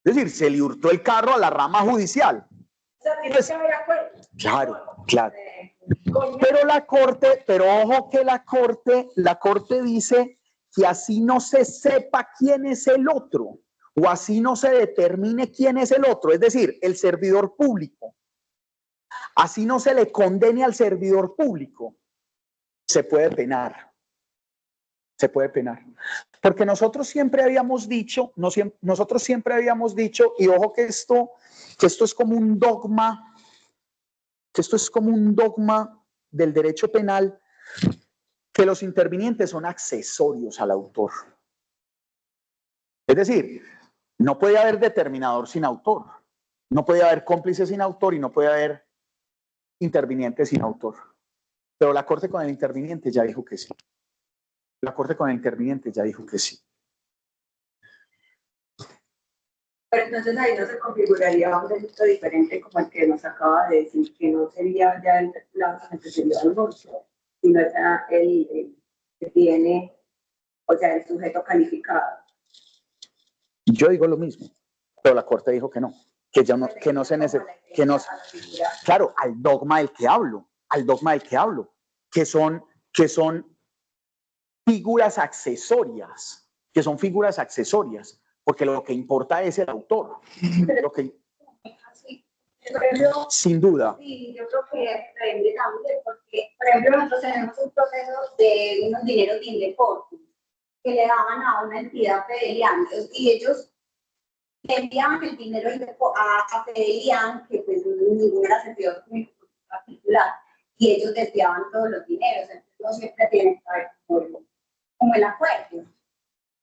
A: Es decir, se le hurtó el carro a la rama judicial. Pues, claro. Pero ojo que la corte dice que así no se sepa quién es el otro, o así no se determine quién es el otro, es decir, el servidor público. Así no se le condene al servidor público, se puede penar. Porque nosotros siempre habíamos dicho, y ojo que esto es como un dogma, del derecho penal, que los intervinientes son accesorios al autor. Es decir, no puede haber determinador sin autor, no puede haber cómplice sin autor y no puede haber interviniente sin autor. Pero la Corte con el interviniente ya dijo que sí.
C: Pero entonces ahí no se configuraría un delito diferente como el que nos acaba de decir, que no sería ya el sería el hurto, sino ya el que tiene, o sea, el sujeto calificado.
A: Yo digo lo mismo, pero la Corte dijo que no, que no se necesita, claro, al dogma del que hablo, que son figuras accesorias, porque lo que importa es el autor. Sin duda.
C: Sí, yo creo que depende también, porque, por ejemplo, nosotros tenemos un proceso de unos dineros de Indeportes. que le daban a una entidad Fedelian, y ellos le enviaban el dinero a Fedelian, que pues ninguno era sentido particular, y ellos desviaban todos los dineros, entonces no siempre tienen que haber como el acuerdo.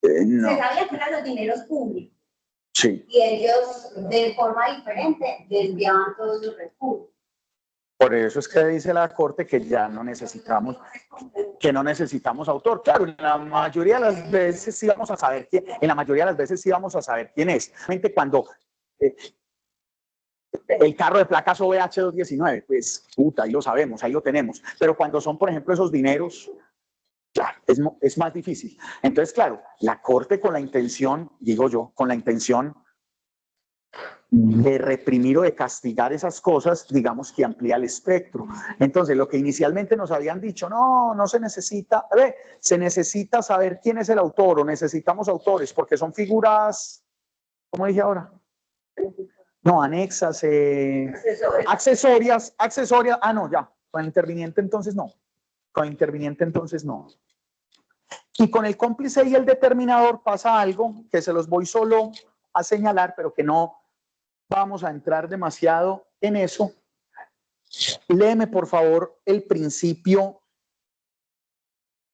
A: No.
C: Se sabía que eran los dineros públicos.
A: Sí.
C: Y ellos, de forma diferente, desviaban todos los recursos.
A: Por eso es que dice la Corte que ya no necesitamos, autor. Claro, en la mayoría de las veces sí vamos a saber quién, es. Realmente cuando el carro de placas OVH219, pues puta, ahí lo sabemos, ahí lo tenemos. Pero cuando son, por ejemplo, esos dineros, claro, es más difícil. Entonces, claro, la Corte con la intención, digo yo, con la intención de reprimir o de castigar esas cosas, digamos que amplía el espectro. Entonces, lo que inicialmente nos habían dicho, no se necesita, se necesita saber quién es el autor o necesitamos autores, porque son figuras, ¿cómo dije ahora? No, anexas, accesorias, no, ya, con el interviniente entonces no, Y con el cómplice y el determinador pasa algo que se los voy solo a señalar, pero que no vamos a entrar demasiado en eso. Léeme, por favor, el principio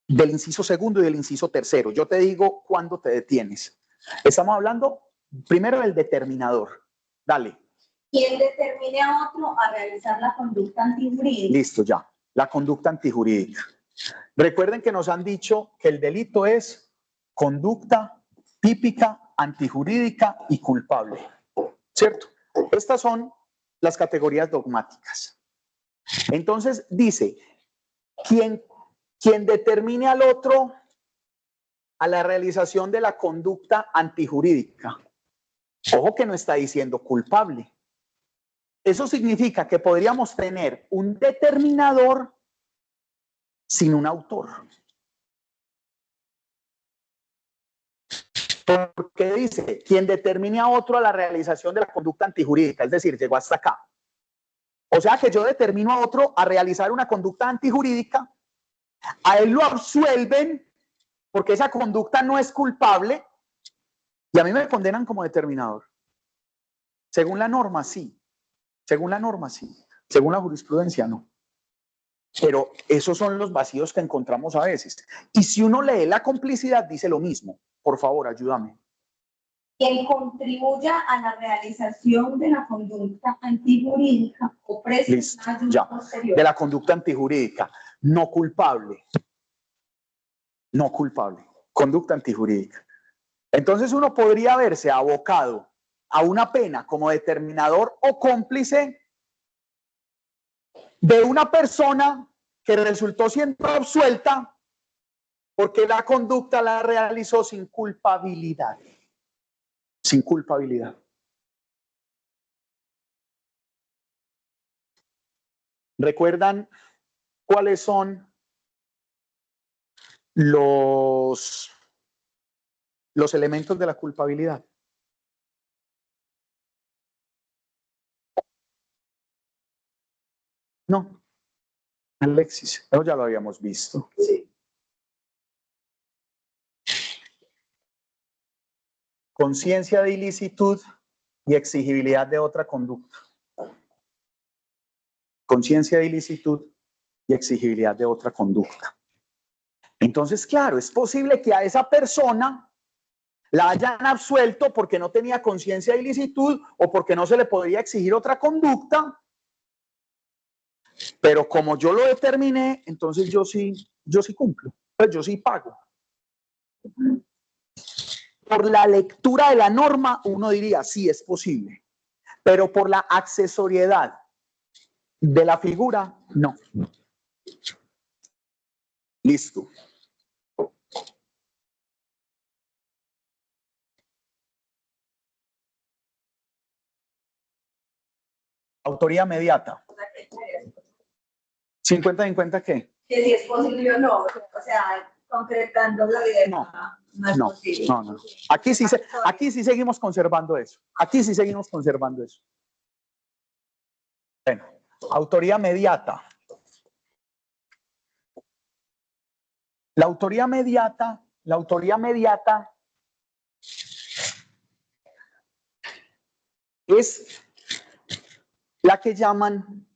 A: del inciso segundo y del inciso tercero. Yo te digo cuándo te detienes. Estamos hablando primero del determinador. Dale.
C: Quien determine a otro a realizar la conducta antijurídica.
A: Listo, ya. La conducta antijurídica. Recuerden que nos han dicho que el delito es conducta típica, antijurídica y culpable. ¿Cierto? Estas son las categorías dogmáticas. Entonces dice, quien determine al otro a la realización de la conducta antijurídica. Ojo que no está diciendo culpable. Eso significa que podríamos tener un determinador sin un autor. Porque dice, quien determine a otro a la realización de la conducta antijurídica, es decir, llegó hasta acá. O sea que yo determino a otro a realizar una conducta antijurídica, a él lo absuelven porque esa conducta no es culpable y a mí me condenan como determinador. Según la norma, sí. Según la norma, sí. Según la jurisprudencia, no. Pero esos son los vacíos que encontramos a veces. Y si uno lee la complicidad, dice lo mismo. Por favor, ayúdame.
C: Quien contribuya a la realización de la conducta antijurídica o preste una ayuda posterior.
A: De la conducta antijurídica. No culpable. No culpable. Conducta antijurídica. Entonces uno podría verse abocado a una pena como determinador o cómplice de una persona que resultó siendo absuelta porque la conducta la realizó sin culpabilidad. Sin culpabilidad. ¿Recuerdan cuáles son los elementos de la culpabilidad? No. Alexis, eso ya lo habíamos visto.
B: Sí.
A: Conciencia de ilicitud y exigibilidad de otra conducta. Conciencia de ilicitud y exigibilidad de otra conducta. Entonces, claro, es posible que a esa persona la hayan absuelto porque no tenía conciencia de ilicitud o porque no se le podría exigir otra conducta, pero como yo lo determiné, entonces yo sí cumplo, pues yo sí pago. Por la lectura de la norma, uno diría, sí, es posible, pero por la accesoriedad de la figura, no. Listo. Autoría mediata. 50-50, ¿qué?
C: Que si es posible o no, o sea, concretando la idea. No es posible.
A: No. Aquí sí seguimos conservando eso. Bueno, autoría mediata. La autoría mediata La autoría mediata es la que llaman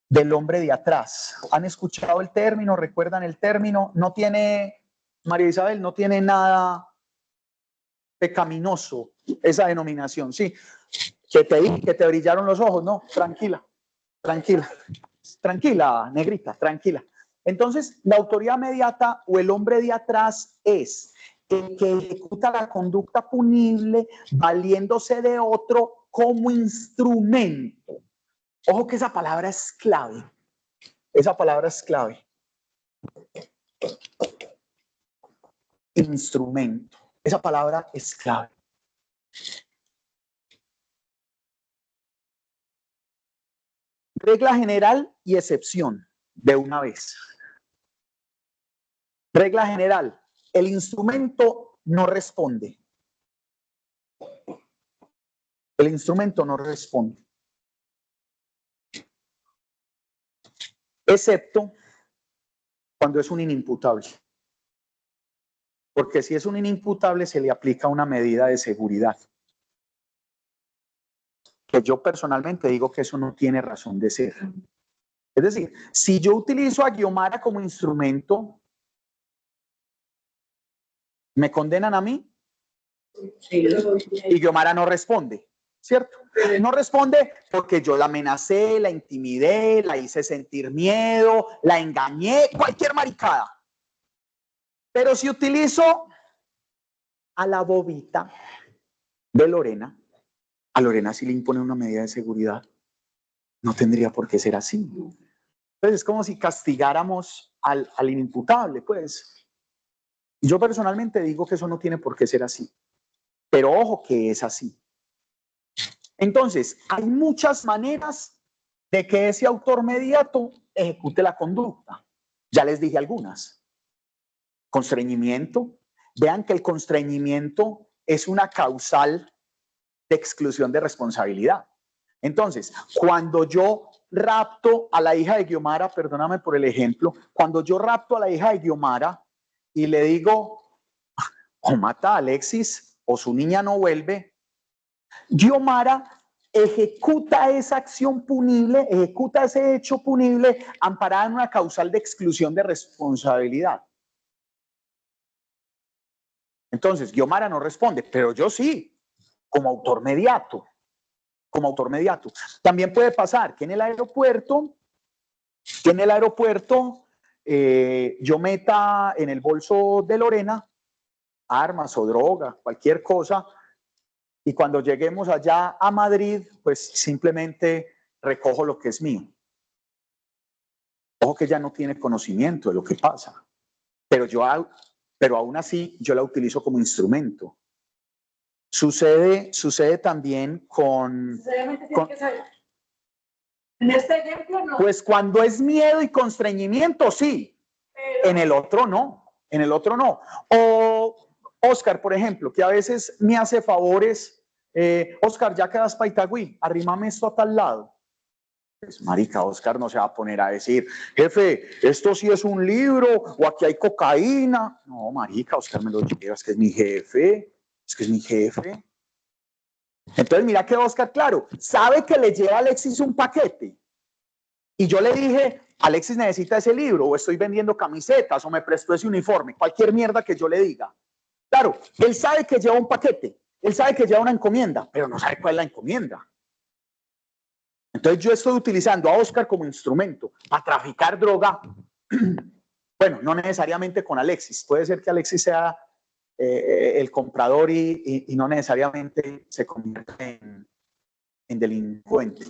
A: del hombre de atrás. ¿Han escuchado el término? ¿Recuerdan el término? No tiene, María Isabel, no tiene nada pecaminoso esa denominación, sí. Que te brillaron los ojos, no, tranquila, tranquila, tranquila, negrita, tranquila. Entonces, la autoría mediata o el hombre de atrás es el que ejecuta la conducta punible valiéndose de otro como instrumento. Ojo que esa palabra es clave. Esa palabra es clave. Instrumento. Esa palabra es clave. Regla general y excepción de una vez. Regla general. El instrumento no responde. El instrumento no responde. Excepto cuando es un inimputable. Porque si es un inimputable se le aplica una medida de seguridad. Que yo personalmente digo que eso no tiene razón de ser. Es decir, si yo utilizo a Guiomara como instrumento, ¿me condenan a mí?
B: Sí,
A: y Guiomara no responde, ¿cierto? No responde porque yo la amenacé, la intimidé, la hice sentir miedo, la engañé, cualquier maricada. Pero si utilizo a la bobita de Lorena, a Lorena sí le impone una medida de seguridad. No tendría por qué ser así. Entonces es como si castigáramos al inimputable, pues. Yo personalmente digo que eso no tiene por qué ser así. Pero ojo que es así. Entonces, hay muchas maneras de que ese autor mediato ejecute la conducta. Ya les dije algunas. Constreñimiento. Vean que el constreñimiento es una causal de exclusión de responsabilidad. Entonces, cuando yo rapto a la hija de Guiomara, perdóname por el ejemplo, cuando yo rapto a la hija de Guiomara y le digo, o mata a Alexis o su niña no vuelve, Guiomara ejecuta esa acción punible, ejecuta ese hecho punible amparada en una causal de exclusión de responsabilidad. Entonces, Guiomara no responde, pero yo sí, como autor mediato. Como autor mediato. También puede pasar que en el aeropuerto, yo meta en el bolso de Lorena armas o droga, cualquier cosa, y cuando lleguemos allá a Madrid, pues simplemente recojo lo que es mío. Ojo que ella no tiene conocimiento de lo que pasa, pero aún así yo la utilizo como instrumento. Sucede también con
B: en este ejemplo no.
A: Pues cuando es miedo y constreñimiento, sí. Pero en el otro no. En el otro no. O Oscar, por ejemplo, que a veces me hace favores. Oscar, ya quedas para Itagüí, arrímame esto a tal lado. Pues, marica, Oscar no se va a poner a decir, jefe, esto sí es un libro o aquí hay cocaína. No, marica, Oscar me lo lleva, es que es mi jefe. Es que es mi jefe. Entonces, mira que Oscar, claro, sabe que le lleva a Alexis un paquete. Y yo le dije, Alexis necesita ese libro, o estoy vendiendo camisetas, o me prestó ese uniforme, cualquier mierda que yo le diga. Claro, él sabe que lleva un paquete, él sabe que lleva una encomienda, pero no sabe cuál es la encomienda. Entonces yo estoy utilizando a Oscar como instrumento para traficar droga. Bueno, no necesariamente con Alexis, puede ser que Alexis sea el comprador y no necesariamente se convierta en delincuente.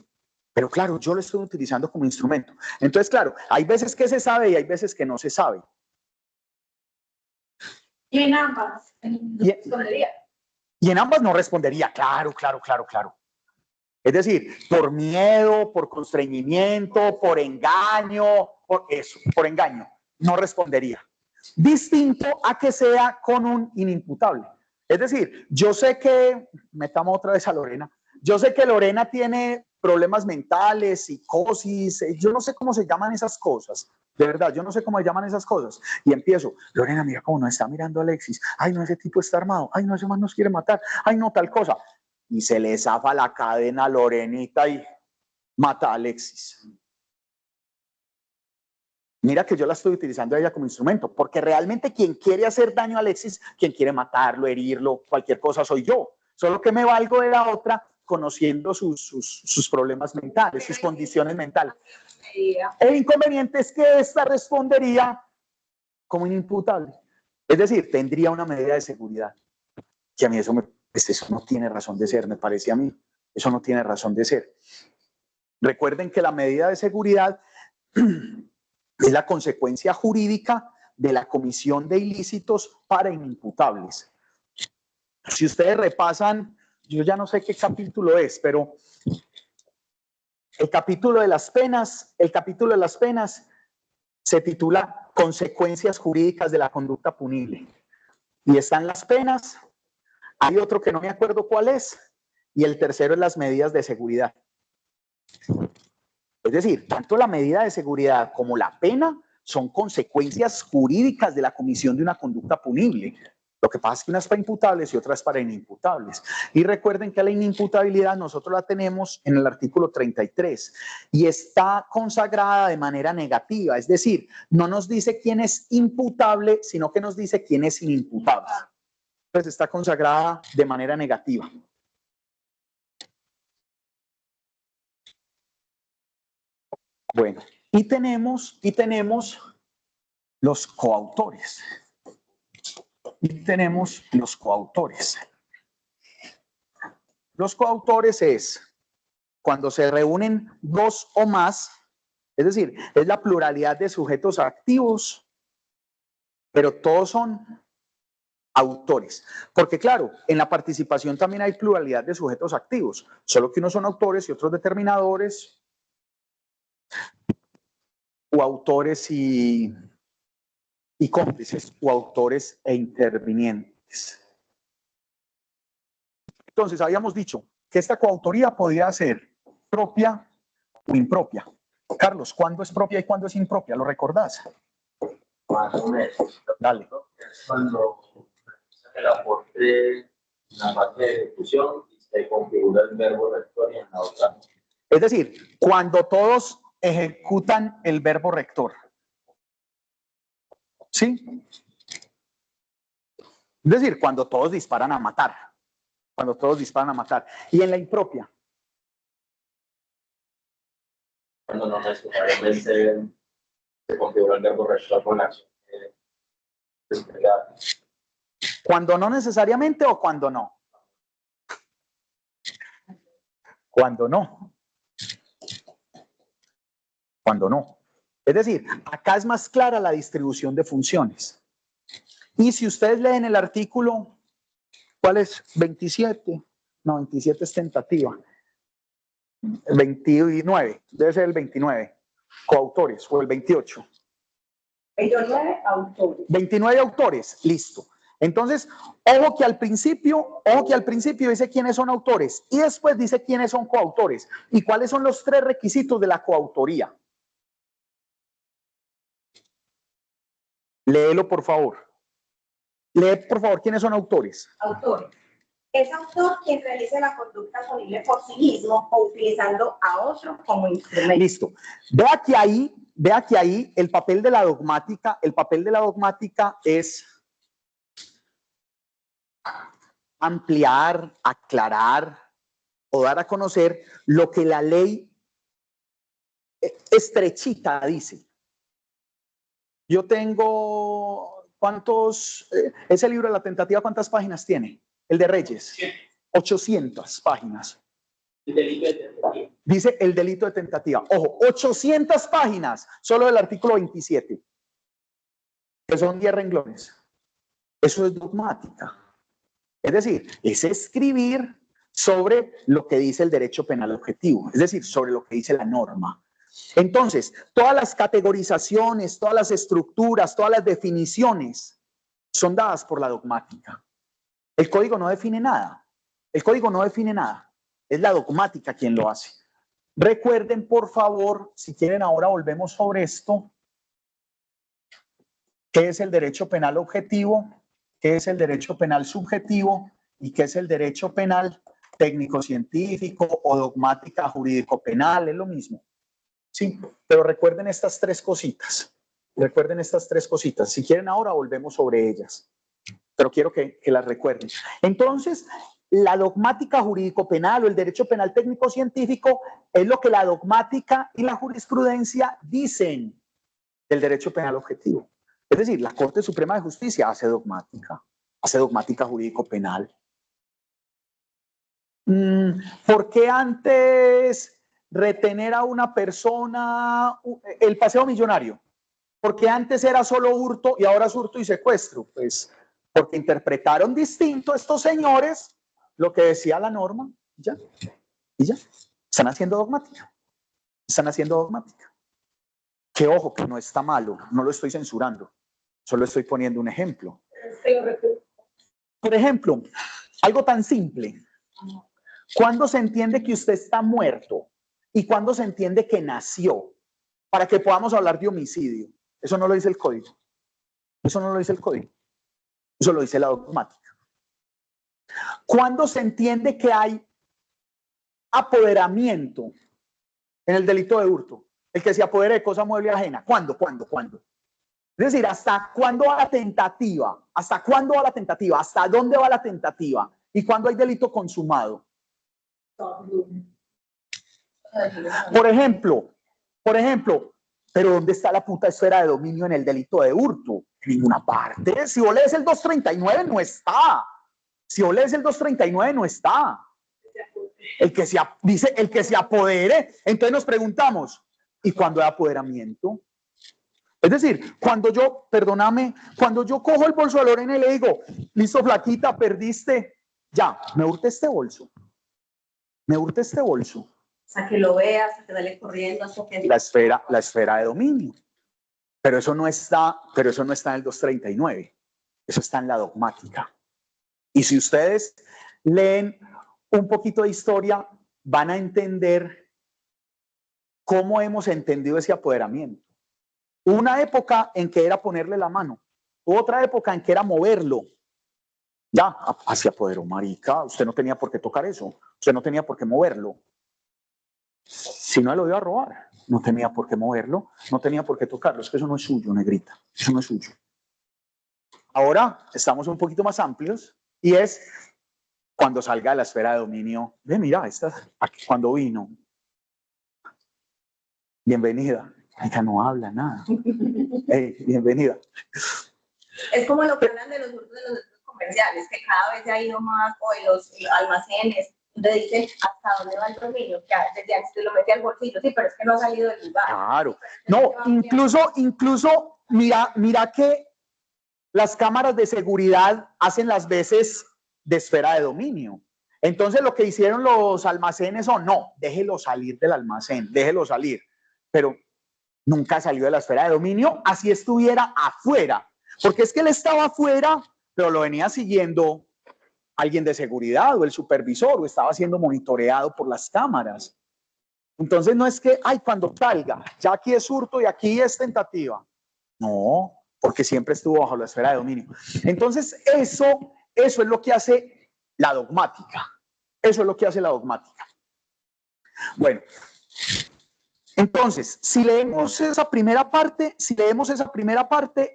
A: Pero claro, yo lo estoy utilizando como instrumento. Entonces, claro, hay veces que se sabe y hay veces que no se sabe.
B: Y en ambas, respondería.
A: Y en ambas no respondería, claro. Es decir, por miedo, por constreñimiento, por engaño, por engaño, no respondería. Distinto a que sea con un inimputable. Es decir, yo sé que, metamos otra vez a Lorena, yo sé que Lorena tiene problemas mentales, psicosis, yo no sé cómo se llaman esas cosas, De verdad, yo no sé cómo le llaman esas cosas. Y empiezo, Lorena, mira cómo nos está mirando Alexis. Ay, no, ese tipo está armado. Ay, no, ese man nos quiere matar. Ay, no, tal cosa. Y se le zafa la cadena a Lorenita y mata a Alexis. Mira que yo la estoy utilizando a ella como instrumento, porque realmente quien quiere hacer daño a Alexis, quien quiere matarlo, herirlo, cualquier cosa, soy yo. Solo que me valgo de la otra conociendo sus problemas mentales, sus condiciones mentales. El inconveniente es que esta respondería como inimputable. Es decir, tendría una medida de seguridad. Que a mí eso no tiene razón de ser, me parece a mí. Eso no tiene razón de ser. Recuerden que la medida de seguridad es la consecuencia jurídica de la comisión de ilícitos para inimputables. Si ustedes repasan, yo ya no sé qué capítulo es, pero el capítulo de las penas se titula Consecuencias jurídicas de la conducta punible. Y están las penas, hay otro que no me acuerdo cuál es, y el tercero es las medidas de seguridad. Es decir, tanto la medida de seguridad como la pena son consecuencias jurídicas de la comisión de una conducta punible. Lo que pasa es que una es para imputables y otra es para inimputables. Y recuerden que la inimputabilidad nosotros la tenemos en el artículo 33 y está consagrada de manera negativa. Es decir, no nos dice quién es imputable, sino que nos dice quién es inimputable. Entonces está consagrada de manera negativa. Bueno, y tenemos los coautores. Los coautores es cuando se reúnen dos o más, es decir, es la pluralidad de sujetos activos, pero todos son autores. Porque claro, en la participación también hay pluralidad de sujetos activos, solo que unos son autores y otros determinadores, o autores y cómplices, o autores e intervinientes. Entonces, habíamos dicho que esta coautoría podía ser propia o impropia. Carlos, ¿cuándo es propia y cuándo es impropia? ¿Lo recordás?
D: Más o menos.
A: Dale.
D: Es cuando el aporte en la parte de ejecución y se configura el verbo rector y en la otra.
A: Es decir, cuando todos ejecutan el verbo rector. ¿Sí? Es decir, cuando todos disparan a matar. Cuando todos disparan a matar. Y en la impropia.
D: Cuando no necesariamente se configura el verbo rector con la acción desplegada.
A: Cuando no necesariamente o cuando no. Cuando no. Cuando no. Es decir, acá es más clara la distribución de funciones. Y si ustedes leen el artículo, ¿cuál es? 27. No, 27 es tentativa. 29, debe ser el 29. Coautores, o el 28.
B: 29 autores.
A: 29 autores, listo. Entonces, ojo que al principio dice quiénes son autores y después dice quiénes son coautores. ¿Y cuáles son los tres requisitos de la coautoría? Léelo, por favor. Lee, por favor, quiénes son autores.
C: Autores. Es autor quien realice la conducta punible por sí mismo o utilizando a otro como instrumento.
A: Listo. Vea que ahí el papel de la dogmática es ampliar, aclarar o dar a conocer lo que la ley estrechita dice. Yo tengo, ese libro de la tentativa, ¿cuántas páginas tiene? El de Reyes. 800 páginas.
D: El delito de tentativa.
A: Dice el delito de tentativa. Ojo, 800 páginas, solo del artículo 27, que son 10 renglones. Eso es dogmática. Es decir, es escribir sobre lo que dice el derecho penal objetivo, es decir, sobre lo que dice la norma. Entonces, todas las categorizaciones, todas las estructuras, todas las definiciones son dadas por la dogmática. El código no define nada. El código no define nada. Es la dogmática quien lo hace. Recuerden, por favor, si quieren ahora volvemos sobre esto, ¿Qué es el derecho penal objetivo? ¿Qué es el derecho penal subjetivo? ¿Y qué es el derecho penal técnico-científico o dogmática jurídico-penal? Es lo mismo. Sí, pero recuerden estas tres cositas. Recuerden estas tres cositas. Si quieren ahora volvemos sobre ellas. Pero quiero que las recuerden. Entonces, la dogmática jurídico-penal o el derecho penal técnico-científico es lo que la dogmática y la jurisprudencia dicen del derecho penal objetivo. Es decir, la Corte Suprema de Justicia hace dogmática jurídico-penal. ¿Por qué antes retener a una persona, el paseo millonario? ¿Por qué antes era solo hurto y ahora es hurto y secuestro? Pues porque interpretaron distinto estos señores lo que decía la norma, ya, y ya. Están haciendo dogmática. Están haciendo dogmática. Que ojo, que no está malo, no lo estoy censurando, solo estoy poniendo un ejemplo. Por ejemplo, algo tan simple. ¿Cuándo se entiende que usted está muerto? ¿Y cuándo se entiende que nació? Para que podamos hablar de homicidio. Eso no lo dice el código. Eso no lo dice el código. Eso lo dice la dogmática. ¿Cuándo se entiende que hay apoderamiento en el delito de hurto? El que se apodere de cosa mueble ajena. ¿Cuándo? Es decir, ¿hasta cuándo va la tentativa? ¿Hasta cuándo va la tentativa? ¿Hasta dónde va la tentativa? ¿Y cuándo hay delito consumado? Por ejemplo, ¿pero dónde está la puta esfera de dominio en el delito de hurto? En ninguna parte. Si vos lees el 239, no está. Si vos lees el 239, no está. Dice el que se apodere. Entonces nos preguntamos, ¿y cuándo hay apoderamiento? Es decir, cuando yo cojo el bolso de Lorena y le digo, listo, flaquita, perdiste, ya, me hurté este bolso.
C: Hasta que lo veas, hasta que dale corriendo, hasta que...
A: La esfera de dominio. Pero eso no está en el 239. Eso está en la dogmática. Y si ustedes leen un poquito de historia, van a entender cómo hemos entendido ese apoderamiento. Hubo una época en que era ponerle la mano. Hubo otra época en que era moverlo. Ya, así apoderó, marica. Usted no tenía por qué tocar eso. Usted no tenía por qué moverlo. Si no lo iba a robar, no tenía por qué moverlo, no tenía por qué tocarlo. Es que eso no es suyo, negrita. Eso no es suyo. Ahora estamos un poquito más amplios y es cuando salga de la esfera de dominio. Mira, aquí, cuando vino. Bienvenida. Ella no habla nada. Hey, bienvenida.
C: Es como lo que hablan de los hurtos de los centros comerciales, que cada vez se ha ido más, o de los almacenes, donde dicen hasta dónde va el dominio, que desde antes te lo mete al bolsillo, sí, pero es que no ha salido del lugar.
A: Claro. No, incluso, mira que las cámaras de seguridad hacen las veces de esfera de dominio. Entonces lo que hicieron los almacenes no, déjelo salir del almacén, déjelo salir. Pero nunca salió de la esfera de dominio, así estuviera afuera. Porque es que él estaba afuera, pero lo venía siguiendo alguien de seguridad o el supervisor, o estaba siendo monitoreado por las cámaras. Entonces no es que, cuando salga, ya aquí es hurto y aquí es tentativa. No, porque siempre estuvo bajo la esfera de dominio. Entonces eso es lo que hace la dogmática. Eso es lo que hace la dogmática. Bueno, entonces, si leemos esa primera parte,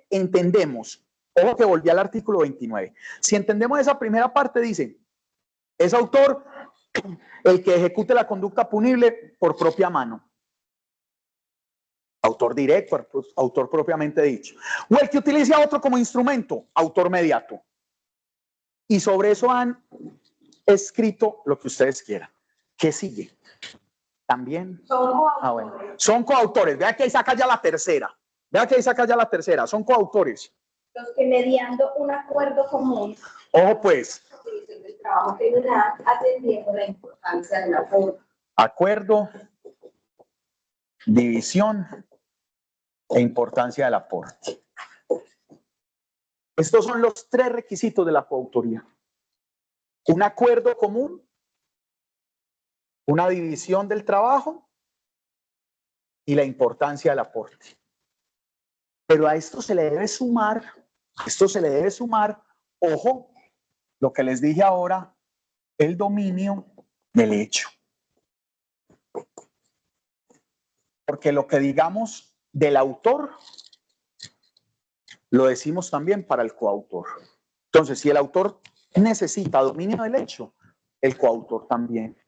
A: entendemos. Ojo que volví al artículo 29. Si entendemos esa primera parte, dice, es autor el que ejecute la conducta punible por propia mano. Autor directo, autor propiamente dicho. O el que utilice a otro como instrumento, autor mediato. Y sobre eso han escrito lo que ustedes quieran. ¿Qué sigue? También.
C: Son coautores.
A: Bueno. Son coautores. Vea que ahí saca ya la tercera. Son coautores.
C: Los que mediando un acuerdo común.
A: Ojo pues.
C: El trabajo criminal atendiendo la importancia del acuerdo.
A: Acuerdo, división e importancia del aporte. Estos son los tres requisitos de la coautoría. Un acuerdo común, una división del trabajo y la importancia del aporte. Pero a esto se le debe sumar, ojo, lo que les dije ahora, el dominio del hecho. Porque lo que digamos del autor, lo decimos también para el coautor. Entonces, si el autor necesita dominio del hecho, el coautor también.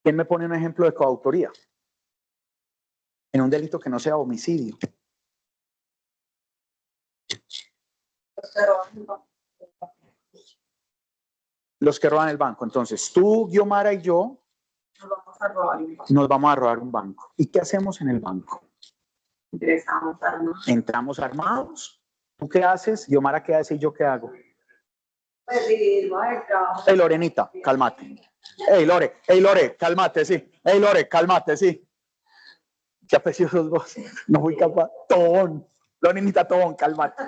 A: ¿Quién me pone un ejemplo de coautoría? En un delito que no sea homicidio. Los que roban el banco. Entonces, tú, Guiomara y yo nos vamos a robar un banco. ¿Y qué hacemos en el banco? Entramos armados. ¿Tú qué haces? Guiomara, ¿qué hace y yo qué hago? Hey, Lorenita, cálmate. Hey, Lore, cálmate, sí. Hey, Lore, cálmate, sí. ¿Qué aprecios sos vos? No fui capaz. Tobón. Lorenita, Tobón, cálmate.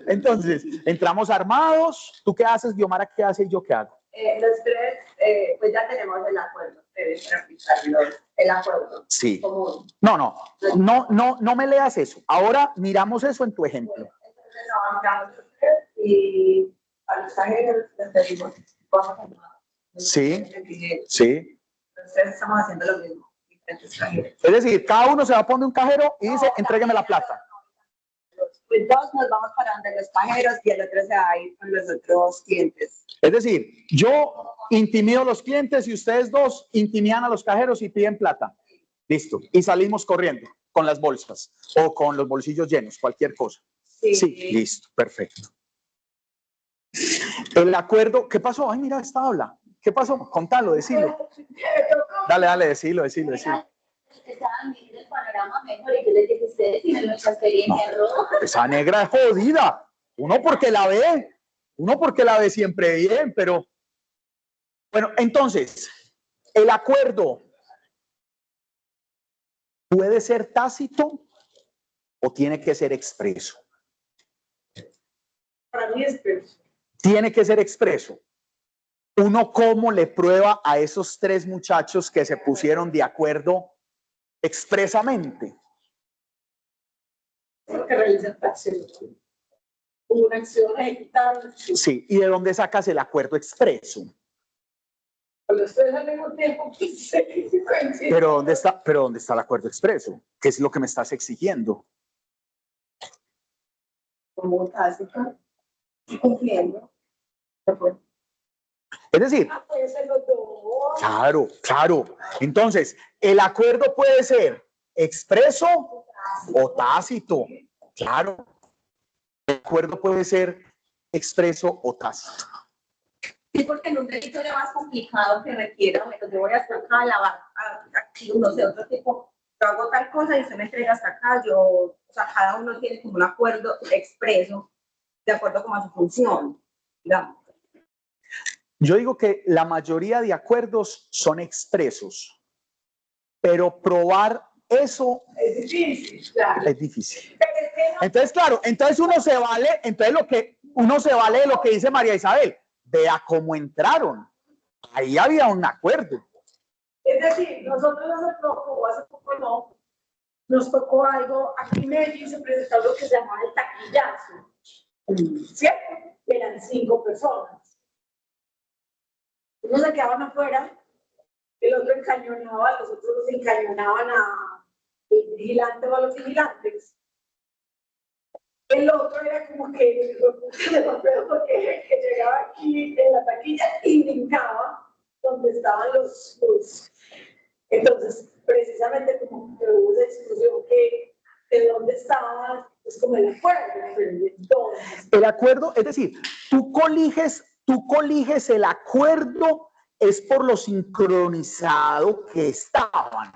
A: Entonces, entramos armados. ¿Tú qué haces, Guiomara? ¿Qué hace y yo qué hago?
C: Los tres, pues ya tenemos el acuerdo. El acuerdo.
A: Sí.
C: Común.
A: No me leas eso. Ahora miramos eso en tu ejemplo.
C: Entonces, avanzamos y a los cajeros les pedimos, vamos a armar.
A: Sí.
C: Entonces, estamos haciendo lo mismo.
A: Es decir, cada uno se va a poner un cajero y dice, entrégueme la plata.
C: Pues dos nos vamos para donde los cajeros y el otro se va a ir con los otros clientes.
A: Es decir, yo intimido a los clientes y ustedes dos intimidan a los cajeros y piden plata. Listo. Y salimos corriendo con las bolsas o con los bolsillos llenos, cualquier cosa. Sí, listo, perfecto. El acuerdo, ¿qué pasó? Ay, mira esta habla. ¿Qué pasó? Contalo, decilo. Dale, decilo.
C: Estaban viendo el panorama mejor y yo les dije, ustedes tienen mucha experiencia, ¿no?
A: Esa negra es jodida. Uno porque la ve siempre bien, pero... Bueno, entonces, el acuerdo puede ser tácito o tiene que ser expreso.
B: Para mí es expreso.
A: Tiene que ser expreso. Uno, ¿cómo le prueba a esos tres muchachos que se pusieron de acuerdo expresamente?
B: Porque realizan acción. Una acción ejecutable.
A: Sí, ¿y de dónde sacas el acuerdo expreso?
B: Con los tres al mismo tiempo.
A: Pero ¿dónde está el acuerdo expreso? ¿Qué es lo que me estás exigiendo?
C: Como tácito, cumpliendo.
A: Es decir, claro. Entonces, el acuerdo puede ser expreso o tácito. Claro. El acuerdo puede ser expreso o tácito.
C: Sí, porque en un delito era más complicado que requiera, bueno, yo voy hasta acá a lavar, aquí, no sé, otro tipo, yo hago tal cosa y usted me entrega hasta acá, o sea, cada uno tiene como un acuerdo expreso, de acuerdo como a su función, digamos.
A: Yo digo que la mayoría de acuerdos son expresos, pero probar eso
B: es difícil, claro.
A: Es difícil. Entonces, claro, entonces uno se vale de lo que dice María Isabel. Vea cómo entraron. Ahí había un acuerdo.
B: Es decir, nosotros hace poco no, nos tocó algo, aquí en Medellín se presentó lo que se llamaba el taquillazo, ¿cierto? Eran 5 personas. Unos se quedaban afuera, el otro encañonaba, los otros los encañonaban a el vigilante o a los vigilantes. El otro era como que llegaba aquí en la taquilla y brincaba donde estaban los. Entonces, precisamente como que hubo esa discusión de dónde estaban, es como el acuerdo.
A: El acuerdo, es decir, tú coliges el acuerdo es por lo sincronizado que estaban.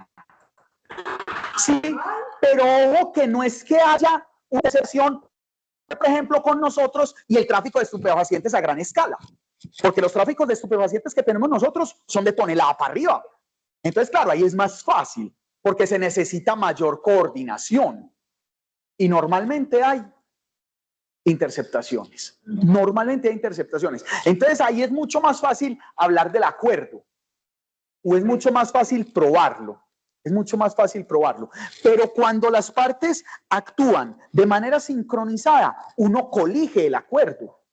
A: Sí, pero ojo que no es que haya una excepción, por ejemplo, con nosotros y el tráfico de estupefacientes a gran escala. Porque los tráficos de estupefacientes que tenemos nosotros son de tonelada para arriba. Entonces, claro, ahí es más fácil porque se necesita mayor coordinación. Y normalmente hay interceptaciones. Entonces, ahí es mucho más fácil hablar del acuerdo. o es mucho más fácil probarlo. Es mucho más fácil probarlo. Pero cuando las partes actúan de manera sincronizada, uno colige el acuerdo.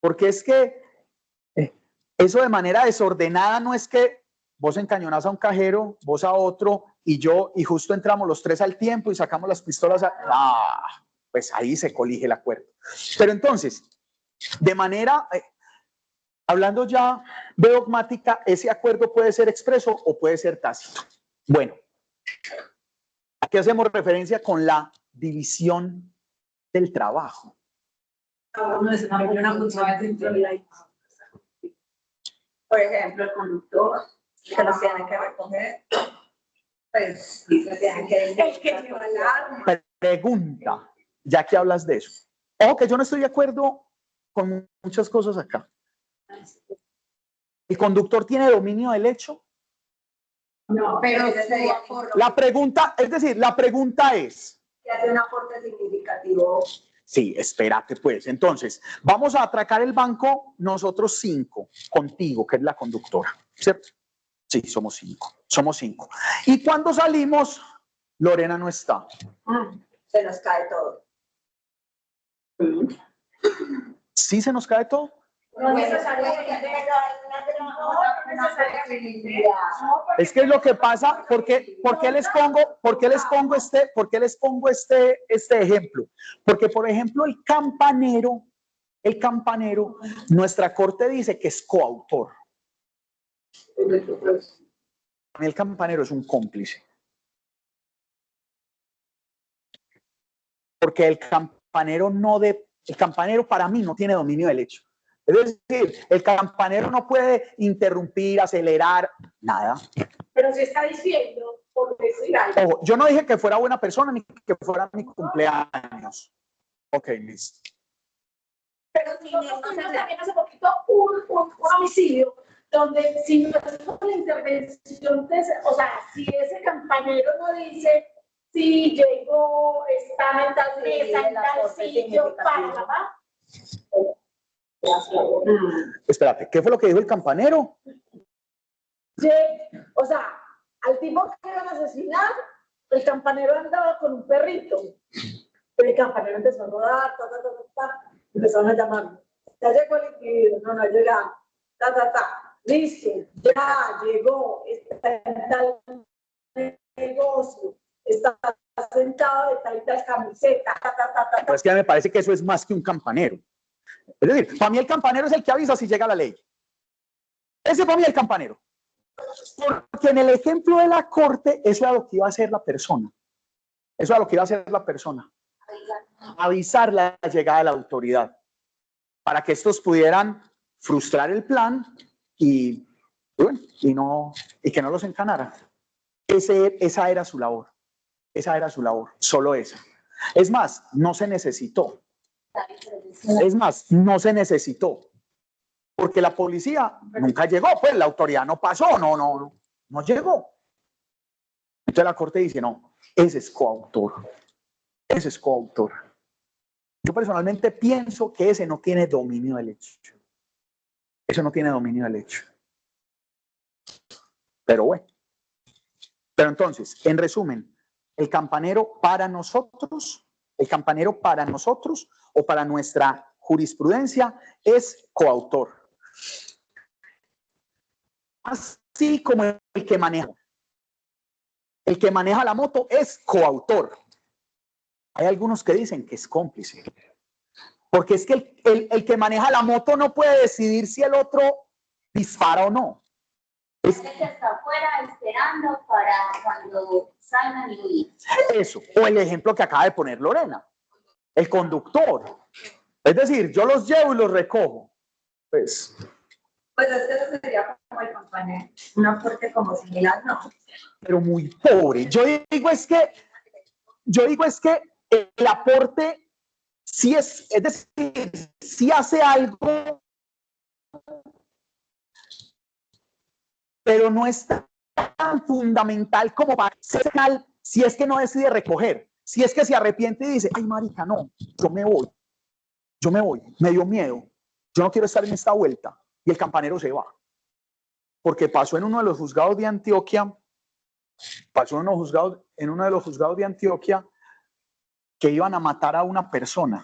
A: Porque es que eso de manera desordenada no es que vos encañonás a un cajero, vos a otro y yo, y justo entramos los tres al tiempo y sacamos las pistolas. Pues ahí se colige el acuerdo. Pero entonces, de manera, hablando ya de dogmática, ese acuerdo puede ser expreso o puede ser tácito. Bueno, aquí hacemos referencia con la división del trabajo.
C: Por ejemplo, el conductor que los tiene que recoger, pues los tiene que
B: El que lleva el arma.
A: Pregunta, ya que hablas de eso. Ojo que yo no estoy de acuerdo con muchas cosas acá. ¿El conductor tiene dominio del hecho?
C: No, pero ese sería por
A: La pregunta, es decir, la pregunta es...
C: que hace un aporte significativo.
A: Sí, espérate pues. Entonces, vamos a atracar el banco nosotros 5, contigo, que es la conductora, ¿cierto? Sí, somos 5. Somos 5. Y cuando salimos, Lorena no está.
C: Se nos cae todo.
A: ¿Sí se nos cae todo?
C: No necesariamente.
A: Es que es lo que pasa, ¿por qué les pongo este ejemplo? Porque, por ejemplo, el campanero, nuestra corte dice que es coautor. El campanero es un cómplice. Porque el campanero para mí no tiene dominio del hecho. Es decir, el campanero no puede interrumpir, acelerar, nada.
B: Pero se está diciendo, por decir algo.
A: Ojo, yo no dije que fuera buena persona ni que fuera mi cumpleaños. Ok, listo.
B: Pero nosotros tuvimos también hace poquito un homicidio donde si no es por la intervención, o sea, si ese campanero no dice si llegó, está en tal mesa, en tal sitio, para.
A: Espérate, ¿qué fue lo que dijo el campanero?
B: O sea, al tipo que iban a asesinar, el campanero andaba con un perrito. Pero el campanero empezó a rodar, empezaron a llamarlo. Ya llegó el individuo, no ha llegado. Listo, ya llegó, está en tal negocio, está sentado de tal y tal camiseta.
A: Pues que me parece que eso es más que un campanero. Es decir, para mí el campanero es el que avisa si llega la ley. Ese para mí es el campanero. Porque en el ejemplo de la corte, eso era lo que iba a hacer la persona. Eso era lo que iba a hacer la persona. Avisar la llegada de la autoridad. Para que estos pudieran frustrar el plan y que no los encanara. Esa era su labor. Esa era su labor. Solo esa. Es más, no se necesitó. Porque la policía nunca llegó, pues la autoridad no pasó, no llegó. Entonces la corte dice, no, ese es coautor. Yo personalmente pienso que ese no tiene dominio del hecho. Eso no tiene dominio del hecho. Pero bueno. Pero entonces, en resumen, el campanero para nosotros o para nuestra jurisprudencia es coautor. Así como el que maneja la moto es coautor. Hay algunos que dicen que es cómplice. Porque es que el que maneja la moto no puede decidir si el otro dispara o no.
C: Es que está afuera esperando para cuando salgan y huir.
A: Eso, o el ejemplo que acaba de poner Lorena, el conductor. Es decir, yo los llevo y los recojo. Pues
C: es que eso sería como el campanero, un aporte como similar, ¿no?
A: Pero muy pobre. Yo digo es que el aporte sí es decir, sí hace algo, pero no es tan fundamental como para ser mal si es que no decide recoger. Si es que se arrepiente y dice, ay marica, no, yo me voy, me dio miedo, yo no quiero estar en esta vuelta, y el campanero se va. porque pasó en uno de los juzgados de Antioquia, que iban a matar a una persona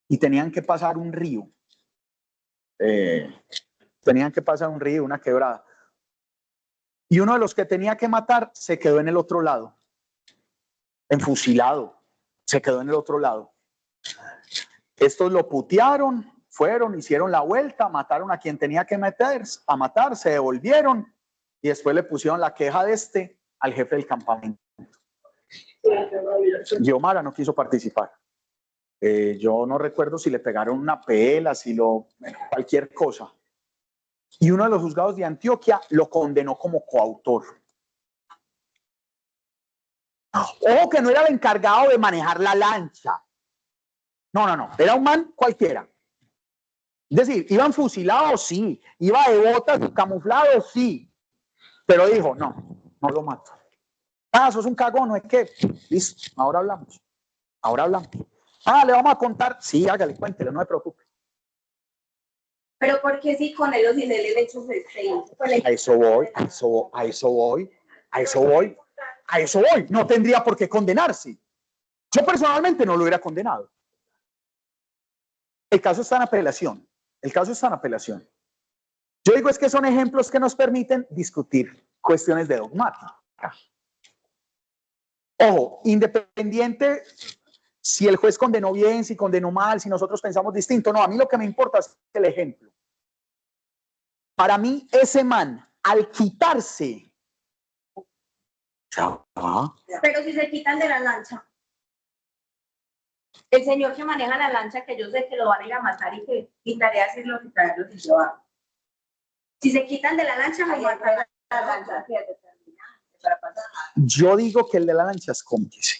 A: y tenían que pasar un río. Una quebrada. Y uno de los que tenía que matar se quedó en el otro lado, enfusilado, se quedó en el otro lado. Estos lo putearon, fueron, hicieron la vuelta, mataron a quien tenía que matar, se devolvieron y después le pusieron la queja al jefe del campamento. Xiomara no quiso participar. Yo no recuerdo si le pegaron una pela, cualquier cosa. Y uno de los juzgados de Antioquia lo condenó como coautor. Ojo que no era el encargado de manejar la lancha. No, era un man cualquiera. Es decir, iban fusilados, sí. Iba de botas, camuflado, sí. Pero dijo, no lo mato. Sos un cagón, ¿no es que? Listo, ahora hablamos. Le vamos a contar. Sí, hágale, cuéntelo, no me preocupe.
C: Pero ¿por qué si con él o sin él el hecho se hizo?
A: A eso voy. No tendría por qué condenarse. Yo personalmente no lo hubiera condenado. El caso está en apelación. Yo digo es que son ejemplos que nos permiten discutir cuestiones de dogmática. Ojo, independiente si el juez condenó bien, si condenó mal, si nosotros pensamos distinto. No, a mí lo que me importa es el ejemplo. Para mí, ese man, al quitarse...
C: Pero si se quitan de la lancha. El señor que maneja la lancha, que yo sé que lo van a ir a matar y que quitaré decirlo y traerlos y llevar. Si se quitan de la lancha, me matan la lancha.
A: Yo digo que el de la lancha es cómplice.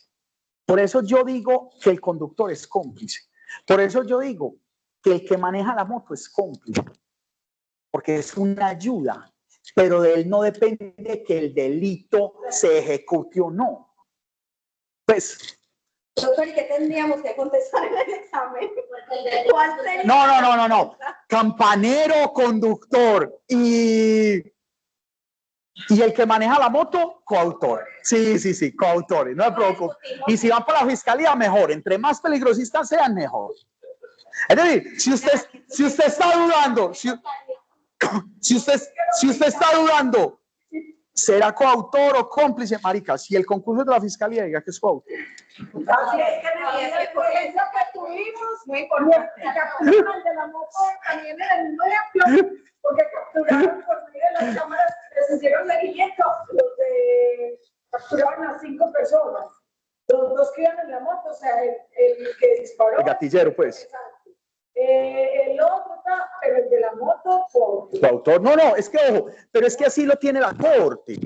A: Por eso yo digo que el conductor es cómplice. Por eso yo digo que el que maneja la moto es cómplice. Porque es una ayuda. Pero de él no depende que el delito se ejecute o no. Pues...
C: Doctor, ¿y qué tendríamos que contestar en el examen?
A: No. Campanero, conductor y el que maneja la moto, coautor. Sí, coautores, no me preocupo. Y si van para la fiscalía, mejor. Entre más peligrosistas sean, mejor. Es decir, si usted está dudando, si usted está dudando, ¿será coautor o cómplice? Marica, si el concurso de la fiscalía diga que es coautor.
B: Así es que la experiencia que tuvimos, muy importante. Capturaron de la moto también en el mismo ejemplo, porque capturaron por medio de las cámaras, les hicieron seguimiento, capturaron a 5 personas. Los 2 que iban en la moto, o sea, el que disparó.
A: El gatillero, pues.
B: El otro está, pero el de la moto,
A: coautor. No, es que ojo, pero es que así lo tiene la corte.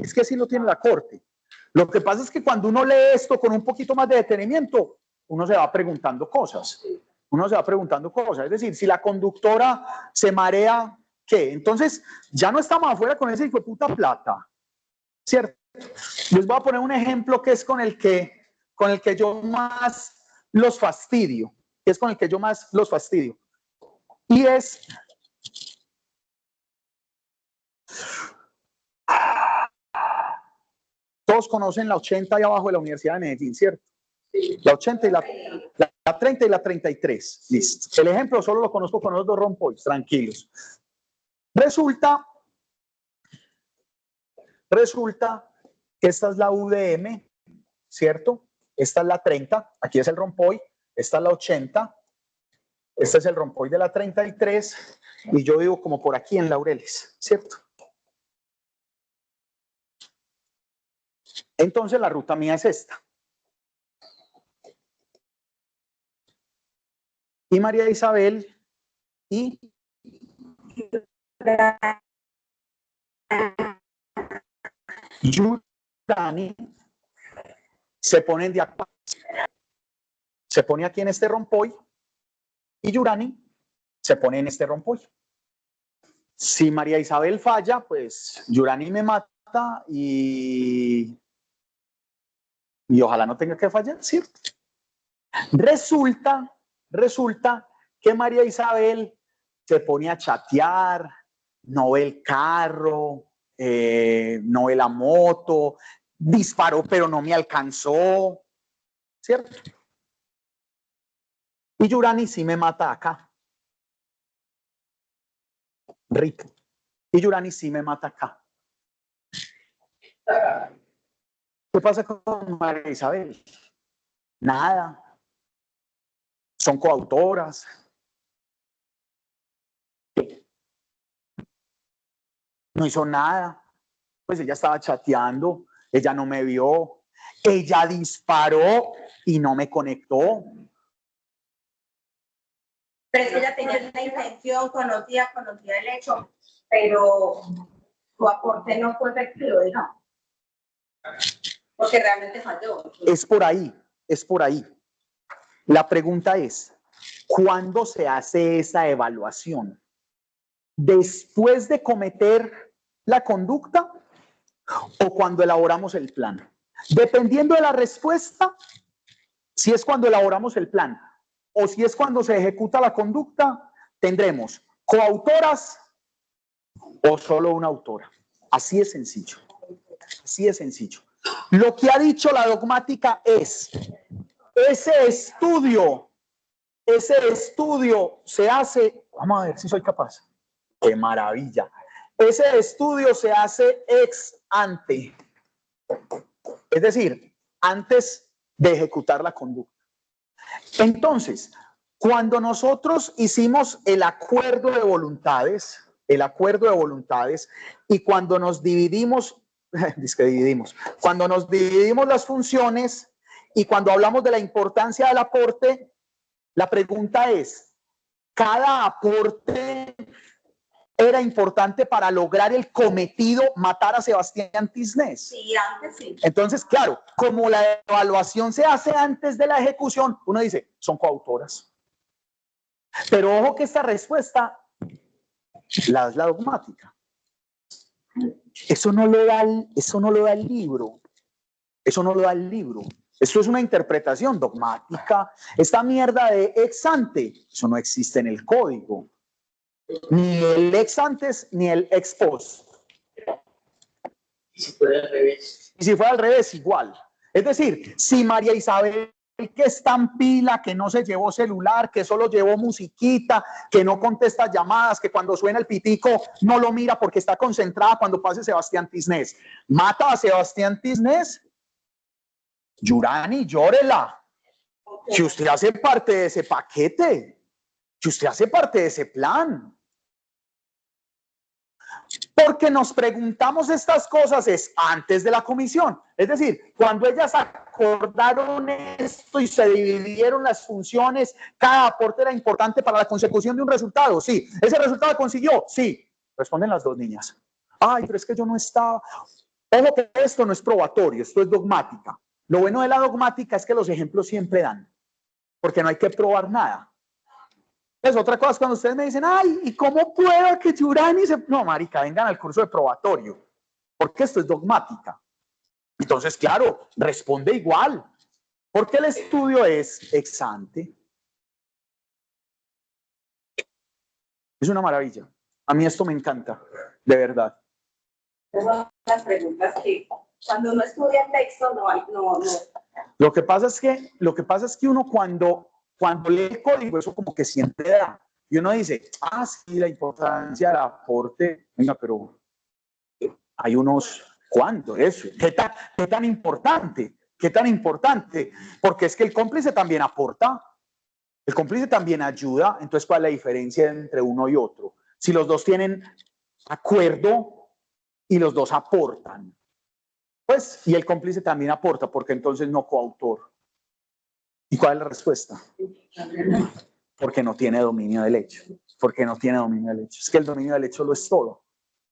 A: Lo que pasa es que cuando uno lee esto con un poquito más de detenimiento, uno se va preguntando cosas. Es decir, si la conductora se marea, ¿qué? Entonces, ya no estamos afuera con ese hijo de puta plata, ¿cierto? Les voy a poner un ejemplo que es con el que yo más los fastidio. Y es... Todos conocen la 80 ahí abajo de la Universidad de Medellín, ¿cierto? Sí. La 80 y la 30 y la 33. Listo. El ejemplo solo lo conozco con los 2 rompoys, tranquilos. Resulta que esta es la UDM, ¿cierto? Esta es la 30, aquí es el rompoy, esta es la 80, este es el rompoy de la 33 y yo vivo como por aquí en Laureles, ¿cierto? Entonces la ruta mía es esta. Y María Isabel y Yurani se ponen de acuerdo. Se pone aquí en este rompoy y Yurani se pone en este rompoy. Si María Isabel falla, pues Yurani me mata y ojalá no tenga que fallar, ¿cierto? Resulta que María Isabel se pone a chatear, no ve el carro, no ve la moto, disparó pero no me alcanzó, ¿cierto? Y Yurani sí me mata acá. Rico. Y Yurani sí me mata acá. ¿Qué pasa con María Isabel? Nada. Son coautoras. No hizo nada. Pues ella estaba chateando, ella no me vio, ella disparó y no me conectó.
C: Pero es que ella tenía una intención, conocía el hecho, pero su aporte no fue efectivo, digamos. Porque realmente falló.
A: Es por ahí, es por ahí. La pregunta es, ¿cuándo se hace esa evaluación? ¿Después de cometer la conducta o cuando elaboramos el plan? Dependiendo de la respuesta, si es cuando elaboramos el plan o si es cuando se ejecuta la conducta, tendremos coautoras o solo una autora. Así es sencillo. Así es sencillo. Lo que ha dicho la dogmática es, ese estudio se hace, vamos a ver si soy capaz. ¡Qué maravilla! Ese estudio se hace ex ante. Es decir, antes de ejecutar la conducta. Entonces, cuando nosotros hicimos el acuerdo de voluntades, y cuando nos dividimos, cuando nos dividimos las funciones y cuando hablamos de la importancia del aporte, la pregunta es, ¿cada aporte era importante para lograr el cometido matar a Sebastián Tisnés?
C: Sí, antes sí.
A: Entonces, claro, como la evaluación se hace antes de la ejecución, uno dice, son coautoras. Pero ojo que esta respuesta la es la dogmática. Eso no lo da el libro. Eso no lo da el libro. Esto es una interpretación dogmática. Esta mierda de ex ante, eso no existe en el código. Ni el ex antes ni el ex post.
D: ¿Y si fuera al revés?
A: Y si fuera al revés, igual. Es decir, si María Isabel, que está en pila, que no se llevó celular, que solo llevó musiquita, que no contesta llamadas, que cuando suena el pitico no lo mira porque está concentrada cuando pase Sebastián Tisnés, mata a Sebastián Tisnés, Yurani, llórela. Que usted hace parte de ese paquete, que usted hace parte de ese plan. Porque nos preguntamos estas cosas es antes de la comisión. Es decir, cuando ellas acordaron esto y se dividieron las funciones, cada aporte era importante para la consecución de un resultado. Sí. ¿Ese resultado consiguió? Sí. Responden las dos niñas. Ay, pero es que yo no estaba. Ojo que esto no es probatorio, esto es dogmática. Lo bueno de la dogmática es que los ejemplos siempre dan, porque no hay que probar nada. Es otra cosa cuando ustedes me dicen, ay, ¿y cómo puedo que Yurani se...? No, marica, vengan al curso de probatorio, porque esto es dogmática. Entonces, claro, responde igual, porque el estudio es ex ante. Es una maravilla. A mí esto me encanta, de verdad.
C: Esas son las preguntas que cuando uno estudia el texto no hay, no.
A: Lo que pasa es que uno cuando lee el código, eso como que siempre da. Y uno dice, sí, la importancia del aporte. Venga, pero hay unos, ¿cuánto eso? ¿Qué tan importante? ¿Qué tan importante? Porque es que el cómplice también aporta. El cómplice también ayuda. Entonces, ¿cuál es la diferencia entre uno y otro? Si los dos tienen acuerdo y los dos aportan. Pues, y el cómplice también aporta, porque entonces no coautor. ¿Y cuál es la respuesta? Porque no tiene dominio del hecho. Porque no tiene dominio del hecho. Es que el dominio del hecho lo es todo.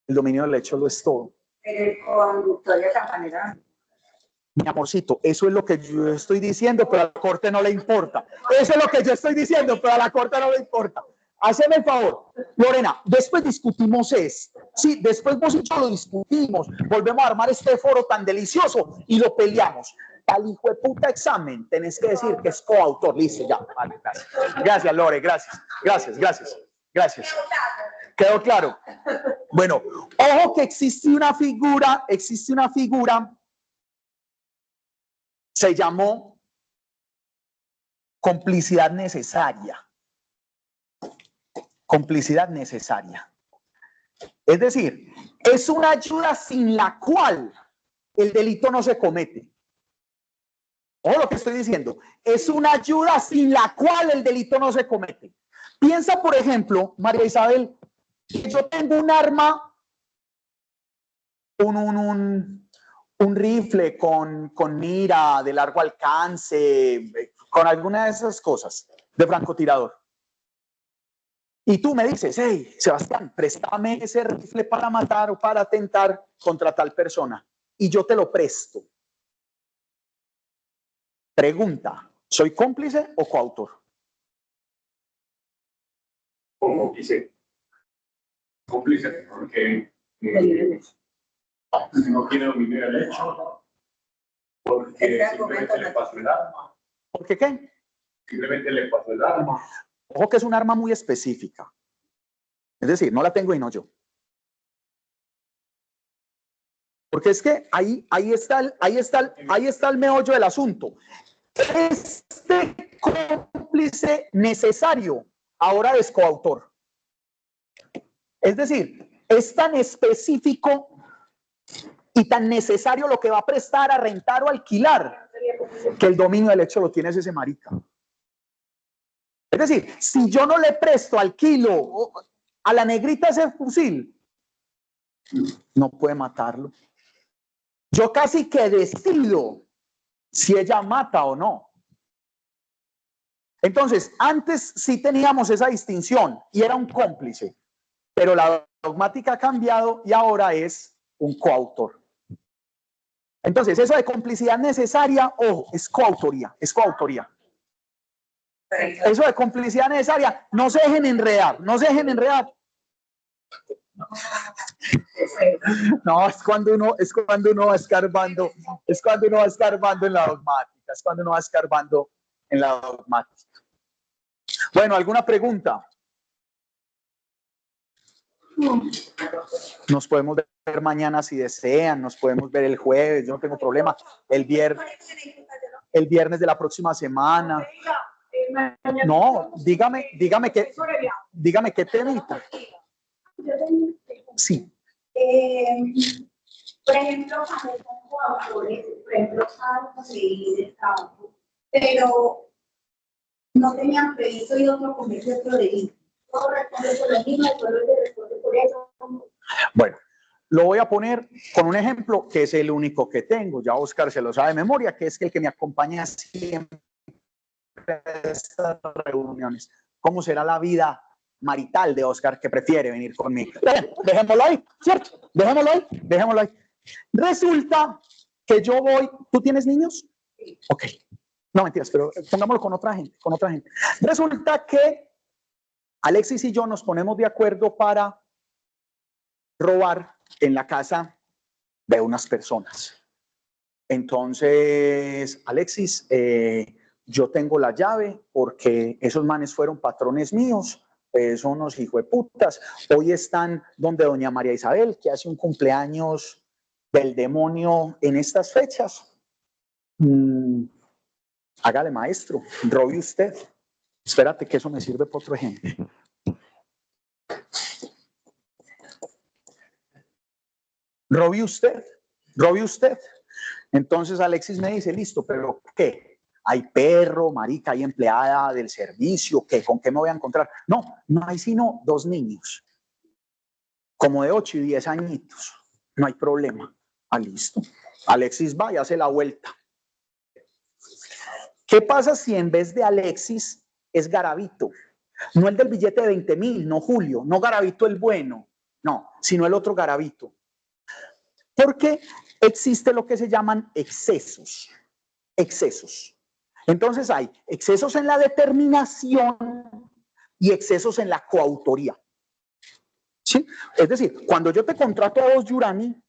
A: El dominio del hecho lo es todo.
C: Pero el conductor de esa manera.
A: Mi amorcito, eso es lo que yo estoy diciendo, pero a la corte no le importa. Eso es lo que yo estoy diciendo, pero a la corte no le importa. Haceme el favor, Lorena, después discutimos esto. Sí, después vos y yo lo discutimos. Volvemos a armar este foro tan delicioso y lo peleamos. Al hijo de puta examen, tenés que decir que es coautor. Listo, ya. Vale, gracias. Gracias, Lore, gracias. Gracias. ¿Quedó claro? Bueno, ojo que existe una figura, se llamó complicidad necesaria. Complicidad necesaria. Es decir, es una ayuda sin la cual el delito no se comete. Ojo lo que estoy diciendo. Es una ayuda sin la cual el delito no se comete. Piensa, por ejemplo, María Isabel, que yo tengo un arma, un rifle con mira de largo alcance, con alguna de esas cosas de francotirador. Y tú me dices, hey, Sebastián, préstame ese rifle para matar o para atentar contra tal persona. Y yo te lo presto. Pregunta, ¿soy cómplice o coautor?
E: Cómplice. Cómplice, porque no quiere dominar el hecho, porque simplemente le pasó el arma.
A: ¿Por qué qué?
E: Simplemente le pasó el arma.
A: Ojo que es un arma muy específica. Es decir, no la tengo y no yo. Porque es que ahí está el meollo del asunto. Este cómplice necesario ahora es coautor. Es decir, es tan específico y tan necesario lo que va a prestar, a rentar o alquilar, que el dominio del hecho lo tiene ese marica. Es decir, si yo no le presto, alquilo a la negrita ese fusil, no puede matarlo. Yo casi que decido si ella mata o no. Entonces, antes sí teníamos esa distinción y era un cómplice, pero la dogmática ha cambiado y ahora es un coautor. Entonces, eso de complicidad necesaria, ojo, es coautoría, es coautoría. Eso de complicidad necesaria, no se dejen enredar, no se dejen enredar. No, es cuando uno va escarbando, en la dogmática, es cuando uno va escarbando en la dogmática. Bueno, ¿alguna pregunta? Nos podemos ver mañana si desean, nos podemos ver el jueves, yo no tengo problema. El viernes de la próxima semana. No, dígame qué temita. Sí.
C: Por ejemplo, cuando son coautores, por ejemplo, Salvo y del campo, pero no tenían previsto y otro comercio otro delito. Todo responde por lo mismo, el pueblo se responde por eso.
A: Bueno, lo voy a poner con un ejemplo que es el único que tengo. Ya Oscar se lo sabe de memoria, que es el que me acompaña siempre a estas reuniones. ¿Cómo será la vida marital de Oscar que prefiere venir conmigo? Dejémoslo ahí, ¿cierto? Dejémoslo ahí. Resulta que yo voy. ¿Tú tienes niños? Ok. No, mentiras, pero pongámoslo con otra gente. Resulta que Alexis y yo nos ponemos de acuerdo para robar en la casa de unas personas. Entonces, Alexis, yo tengo la llave porque esos manes fueron patrones míos, son unos hijueputas. Hoy están donde doña María Isabel, que hace un cumpleaños del demonio en estas fechas. Hágale, maestro, robe usted. Espérate que eso me sirve para otro ejemplo. Robe usted. Entonces Alexis me dice, listo, pero ¿qué? Hay perro, marica, hay empleada del servicio, ¿qué? ¿Con qué me voy a encontrar? No hay sino 2 niños, como de 8 y 10 añitos. No hay problema. Listo. Alexis va y hace la vuelta. ¿Qué pasa si en vez de Alexis es Garavito? No el del billete de 20.000, no Julio, no Garavito el bueno, no, sino el otro Garavito. Porque existe lo que se llaman excesos. Entonces hay excesos en la determinación y excesos en la coautoría. ¿Sí? Es decir, cuando yo te contrato a vos, Yurani,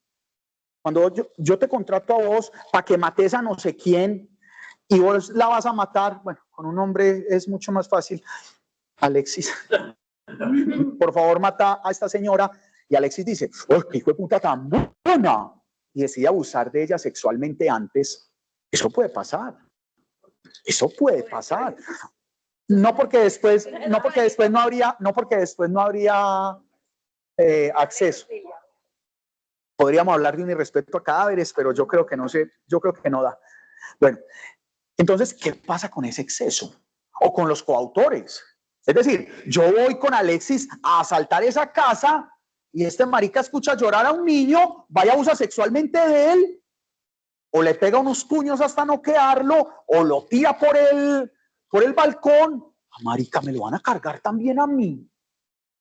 A: cuando yo te contrato a vos para que mates a no sé quién y vos la vas a matar, bueno, con un hombre es mucho más fácil. Alexis, por favor, mata a esta señora. y Alexis dice, ¡oh, qué hijo de puta tan buena! Y decide abusar de ella sexualmente antes, eso puede pasar. Eso puede pasar. No porque después no habría acceso. Podríamos hablar de un irrespeto a cadáveres, pero yo creo que no da. Bueno, entonces, ¿qué pasa con ese exceso? O con los coautores. Es decir, yo voy con Alexis a asaltar esa casa y este marica escucha llorar a un niño, vaya a abusar sexualmente de él, o le pega unos puños hasta noquearlo, o lo tira por el balcón. A marica, me lo van a cargar también a mí.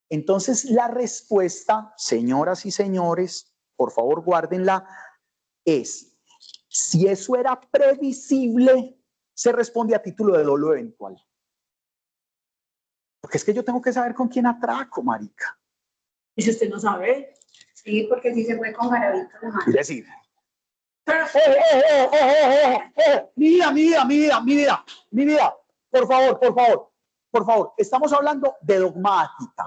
A: Entonces, la respuesta, señoras y señores, por favor guárdenla, es, si eso era previsible, se responde a título de dolo eventual. Porque es que yo tengo que saber con quién atraco, marica.
B: ¿Y si usted no sabe?
C: Sí, porque si se fue con Garavito.
A: Es decir,
B: Pero,
A: mi vida, por favor, estamos hablando de dogmática.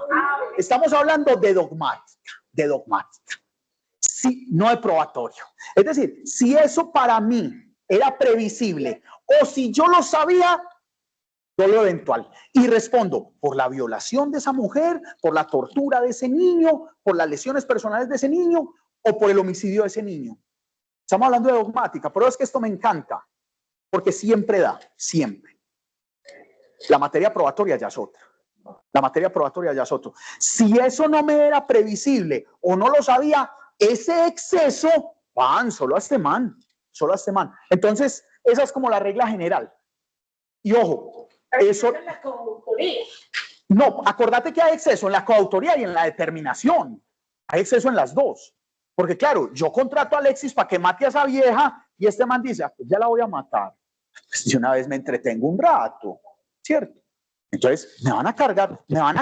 A: Estamos hablando de dogmática. Sí, no de probatorio. Es decir, si eso para mí era previsible o si yo lo sabía, dolo eventual. Y respondo por la violación de esa mujer, por la tortura de ese niño, por las lesiones personales de ese niño o por el homicidio de ese niño. Estamos hablando de dogmática, pero es que esto me encanta, porque siempre da, siempre. La materia probatoria ya es otra. Si eso no me era previsible o no lo sabía, ese exceso, solo a este man. Entonces, esa es como la regla general. Y ojo, eso...
B: es la coautoría.
A: No, acordate que hay exceso en la coautoría y en la determinación. Hay exceso en las dos. Porque claro, yo contrato a Alexis para que mate a esa vieja y este man dice, pues ya la voy a matar. Pues de una vez me entretengo un rato, ¿cierto? Entonces, me van a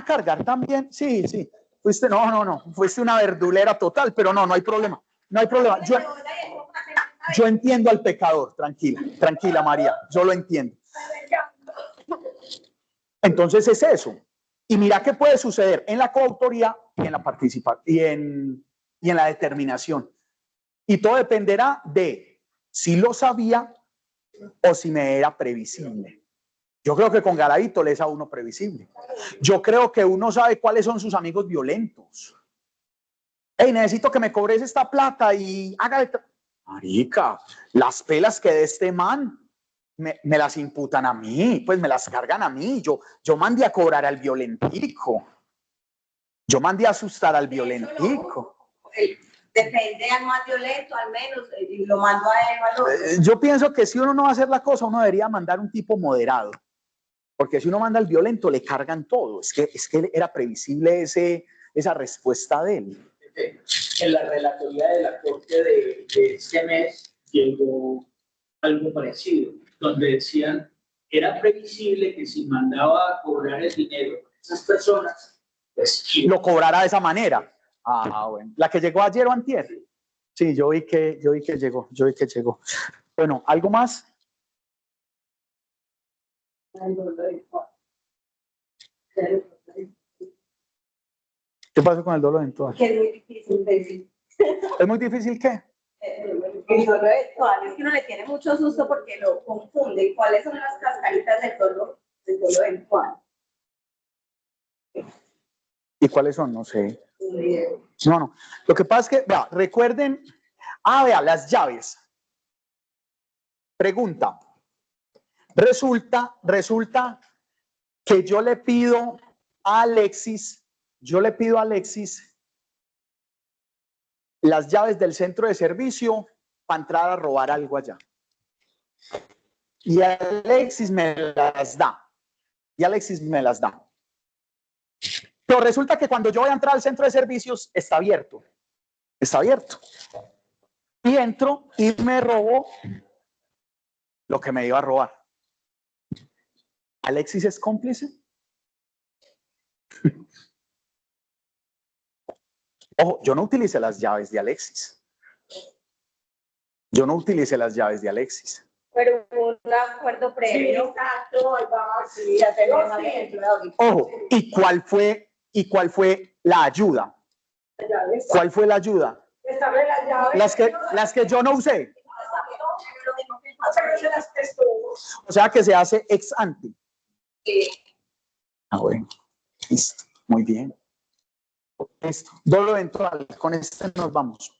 A: cargar también. Sí. Fuiste una verdulera total, pero no hay problema. Yo entiendo al pecador, tranquila María, yo lo entiendo. Entonces es eso. Y mira qué puede suceder en la coautoría y en la participación y en la determinación. Y todo dependerá de si lo sabía o si me era previsible. Yo creo que con Garavito le es a uno previsible. Yo creo que uno sabe cuáles son sus amigos violentos. Hey, necesito que me cobres esta plata y hágale... Marica, las pelas que de este man me las imputan a mí, pues me las cargan a mí. Yo mandé a cobrar al violentico. Yo mandé a asustar al violentico.
C: Depende al más violento, al menos, y lo mando a él o al otro.
A: Yo pienso que si uno no va a hacer la cosa, uno debería mandar un tipo moderado. Porque si uno manda al violento, le cargan todo. Es que era previsible esa respuesta de él.
F: En la relatoría de la corte de este mes llegó algo parecido, donde decían, era previsible que si mandaba a cobrar el dinero a esas personas, pues
A: lo cobrara de esa manera. Bueno. La que llegó ayer o antier. Sí, yo vi que llegó. Bueno, ¿algo más? ¿Qué pasó con el dolo eventual?
C: Que es muy difícil decir.
A: ¿Es muy difícil qué?
C: El dolo eventual es que uno le tiene mucho susto porque lo confunde. ¿Cuáles son las cascaritas del dolo eventual?
A: ¿Y cuáles son? No sé. No. Lo que pasa es que, vea, recuerden, vea, las llaves. Pregunta. Resulta que yo le pido a Alexis las llaves del centro de servicio para entrar a robar algo allá. Y Alexis me las da. Pero resulta que cuando yo voy a entrar al centro de servicios, está abierto. Y entro y me robo lo que me iba a robar. ¿Alexis es cómplice? Ojo, yo no utilicé las llaves de Alexis.
C: Pero un acuerdo previo.
B: Sí, exacto, sí, ya tenemos.
A: Ojo, ¿y cuál fue la ayuda?
B: La llave está.
A: ¿Cuál fue la ayuda?
B: Estable la llave.
A: Las que yo no usé.
B: Pero se las prestó.
A: O sea que se hace ex ante. Ah, bueno. Listo. Muy bien. Listo. Dolo eventual. Con este nos vamos.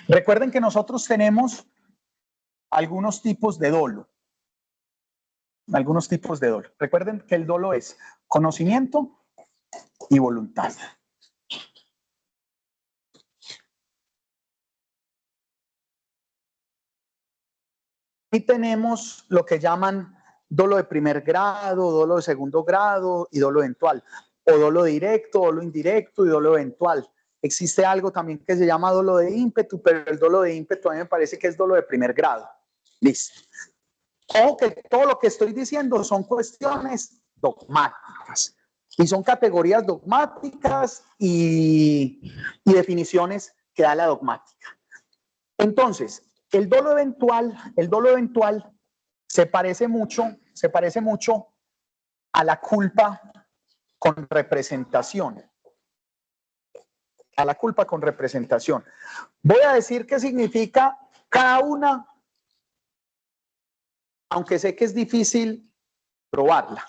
A: Recuerden que nosotros tenemos algunos tipos de dolo. Algunos tipos de dolo. Recuerden que el dolo es conocimiento y voluntad. Y tenemos lo que llaman dolo de primer grado, dolo de segundo grado y dolo eventual. O dolo directo, dolo indirecto y dolo eventual. Existe algo también que se llama dolo de ímpetu, pero el dolo de ímpetu a mí me parece que es dolo de primer grado. Listo. O que todo lo que estoy diciendo son cuestiones dogmáticas. Y son categorías dogmáticas y definiciones que da la dogmática. Entonces, el dolo eventual se parece mucho a la culpa con representación. A la culpa con representación. Voy a decir qué significa cada una, aunque sé que es difícil probarla.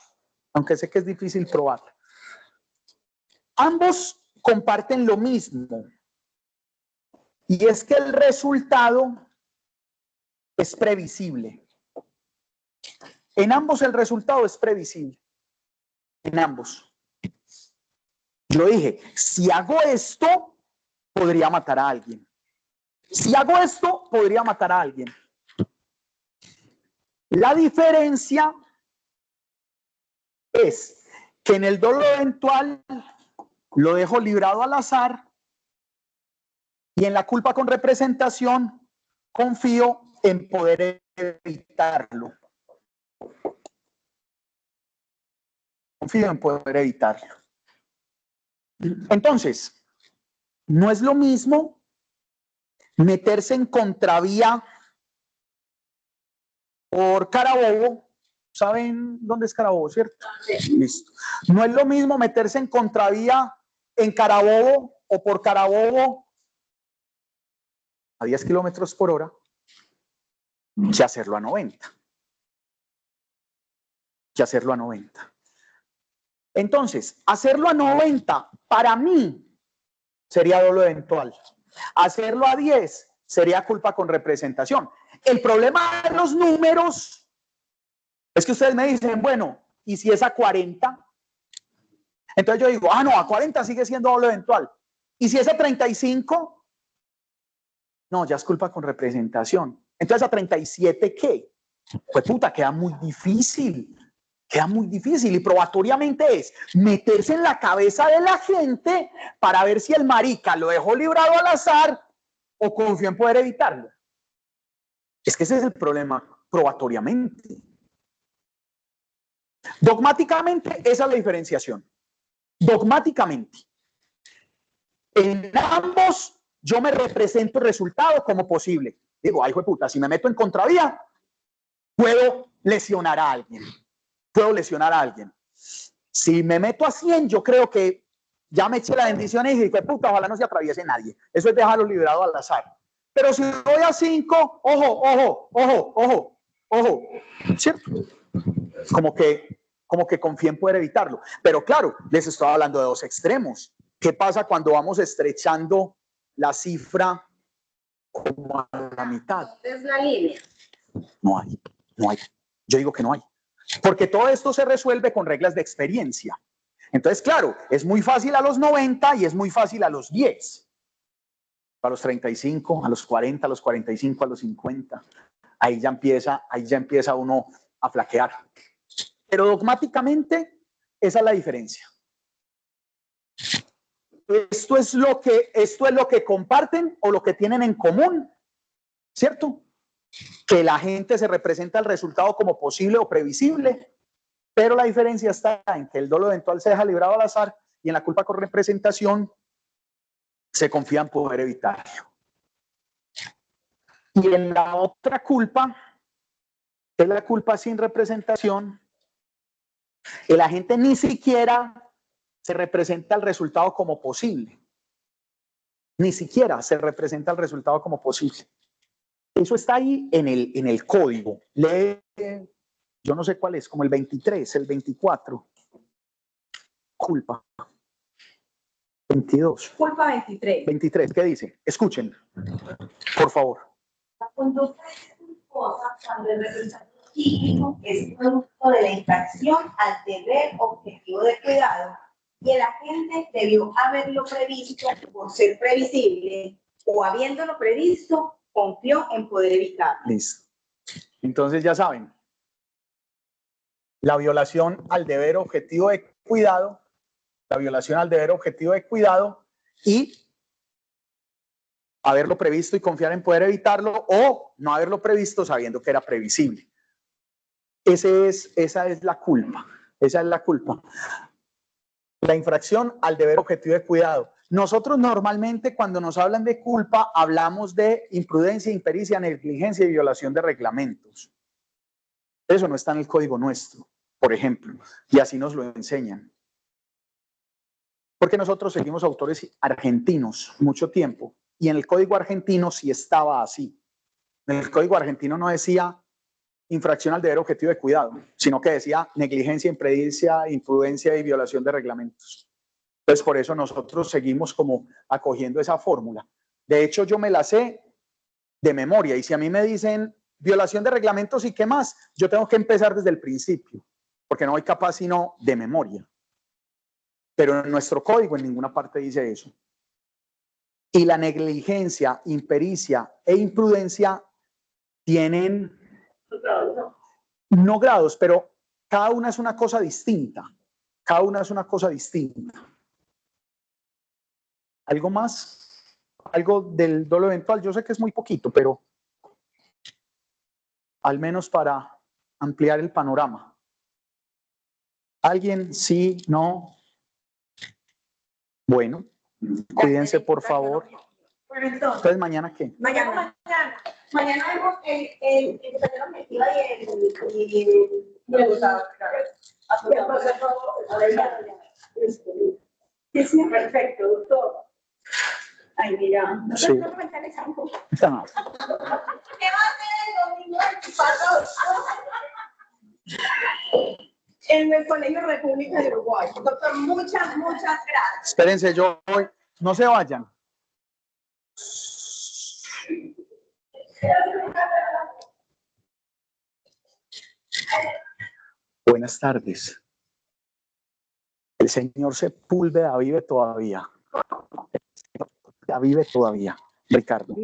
A: Ambos comparten lo mismo. Y es que el resultado es previsible. En ambos el resultado es previsible. En ambos. Yo dije, si hago esto, podría matar a alguien. Si hago esto, podría matar a alguien. La diferencia es que en el dolo eventual lo dejo librado al azar y en la culpa con representación confío en poder evitarlo. Entonces, no es lo mismo meterse en contravía por Carabobo. ¿Saben dónde es Carabobo, cierto? Sí. Listo. No es lo mismo meterse en contravía en Carabobo o por Carabobo a 10 kilómetros por hora que hacerlo a 90. Entonces, hacerlo a 90 para mí sería dolo eventual. Hacerlo a 10 sería culpa con representación. El problema de los números es que ustedes me dicen, bueno, ¿y si es a 40? Entonces yo digo, no, a 40 sigue siendo dolo eventual. ¿Y si es a 35? No, ya es culpa con representación. Entonces, ¿a 37 qué? Pues puta, queda muy difícil. Y probatoriamente es meterse en la cabeza de la gente para ver si el marica lo dejó librado al azar o confío en poder evitarlo. Es que ese es el problema, probatoriamente. Dogmáticamente, esa es la diferenciación. Dogmáticamente. En ambos, yo me represento el resultado como posible. Digo, ay, hijo de puta, si me meto en contravía, puedo lesionar a alguien. Si me meto a 100, yo creo que ya me eché la bendición y dije, puta, ojalá no se atraviese nadie. Eso es dejarlo librado al azar. Pero si voy a 5, ojo. ¿Cierto? Como que confío en poder evitarlo. Pero claro, les estoy hablando de dos extremos. ¿Qué pasa cuando vamos estrechando la cifra como a la mitad?
C: Es la línea.
A: No hay. Yo digo que no hay. Porque todo esto se resuelve con reglas de experiencia. Entonces, claro, es muy fácil a los 90 y es muy fácil a los 10. A los 35, a los 40, a los 45, a los 50. Ahí ya empieza uno a flaquear. Pero dogmáticamente, esa es la diferencia. Esto es lo que comparten o lo que tienen en común, ¿cierto? Que la gente se representa el resultado como posible o previsible, pero la diferencia está en que el dolo eventual se deja librado al azar y en la culpa con representación se confía en poder evitarlo. Y en la otra culpa, que es la culpa sin representación, el agente ni siquiera se representa el resultado como posible. Ni siquiera se representa el resultado como posible. Eso está ahí en el código. Lee, yo no sé cuál es, como el 23, el 24. Culpa. 22.
B: Culpa 23.
A: 23, ¿qué dice? Escuchen, por favor.
C: La conducta es culposa cuando el resultado típico es producto de la infracción al deber objetivo de cuidado y el agente debió haberlo previsto por ser previsible o habiéndolo previsto confió en poder evitarlo.
A: Listo. Entonces ya saben, la violación al deber objetivo de cuidado, la violación al deber objetivo de cuidado y haberlo previsto y confiar en poder evitarlo o no haberlo previsto sabiendo que era previsible. Esa es la culpa. Esa es la culpa. La infracción al deber objetivo de cuidado. Nosotros normalmente cuando nos hablan de culpa hablamos de imprudencia, impericia, negligencia y violación de reglamentos. Eso no está en el código nuestro, por ejemplo, y así nos lo enseñan. Porque nosotros seguimos autores argentinos mucho tiempo y en el código argentino sí estaba así. En el código argentino no decía infracción al deber objetivo de cuidado, sino que decía negligencia, impericia, imprudencia y violación de reglamentos. Entonces, por eso nosotros seguimos como acogiendo esa fórmula. De hecho, yo me la sé de memoria y si a mí me dicen violación de reglamentos y qué más, yo tengo que empezar desde el principio, porque no soy capaz sino de memoria. Pero en nuestro código en ninguna parte dice eso. Y la negligencia, impericia e imprudencia tienen no grados, pero cada una es una cosa distinta. Cada una es una cosa distinta. ¿Algo más? Algo del dolo eventual. Yo sé que es muy poquito, pero al menos para ampliar el panorama. ¿Alguien? ¿Sí? ¿No? Bueno, cuídense por favor.
B: Bueno, entonces,
A: Entonces, ¿mañana qué?
B: mañana.
C: Mañana vemos el taller objetivo y el
B: Me gustaba. Sí, perfecto, doctor. Ay, mira. No
A: Sí.
B: no me interesamos.
A: No.
C: ¿Qué va a hacer el domingo 24?
B: En el Colegio República de Uruguay.
C: Doctor, muchas gracias.
A: Espérense, yo voy. No se vayan. Buenas tardes. El Señor Sepúlveda vive todavía. Vive todavía, Ricardo.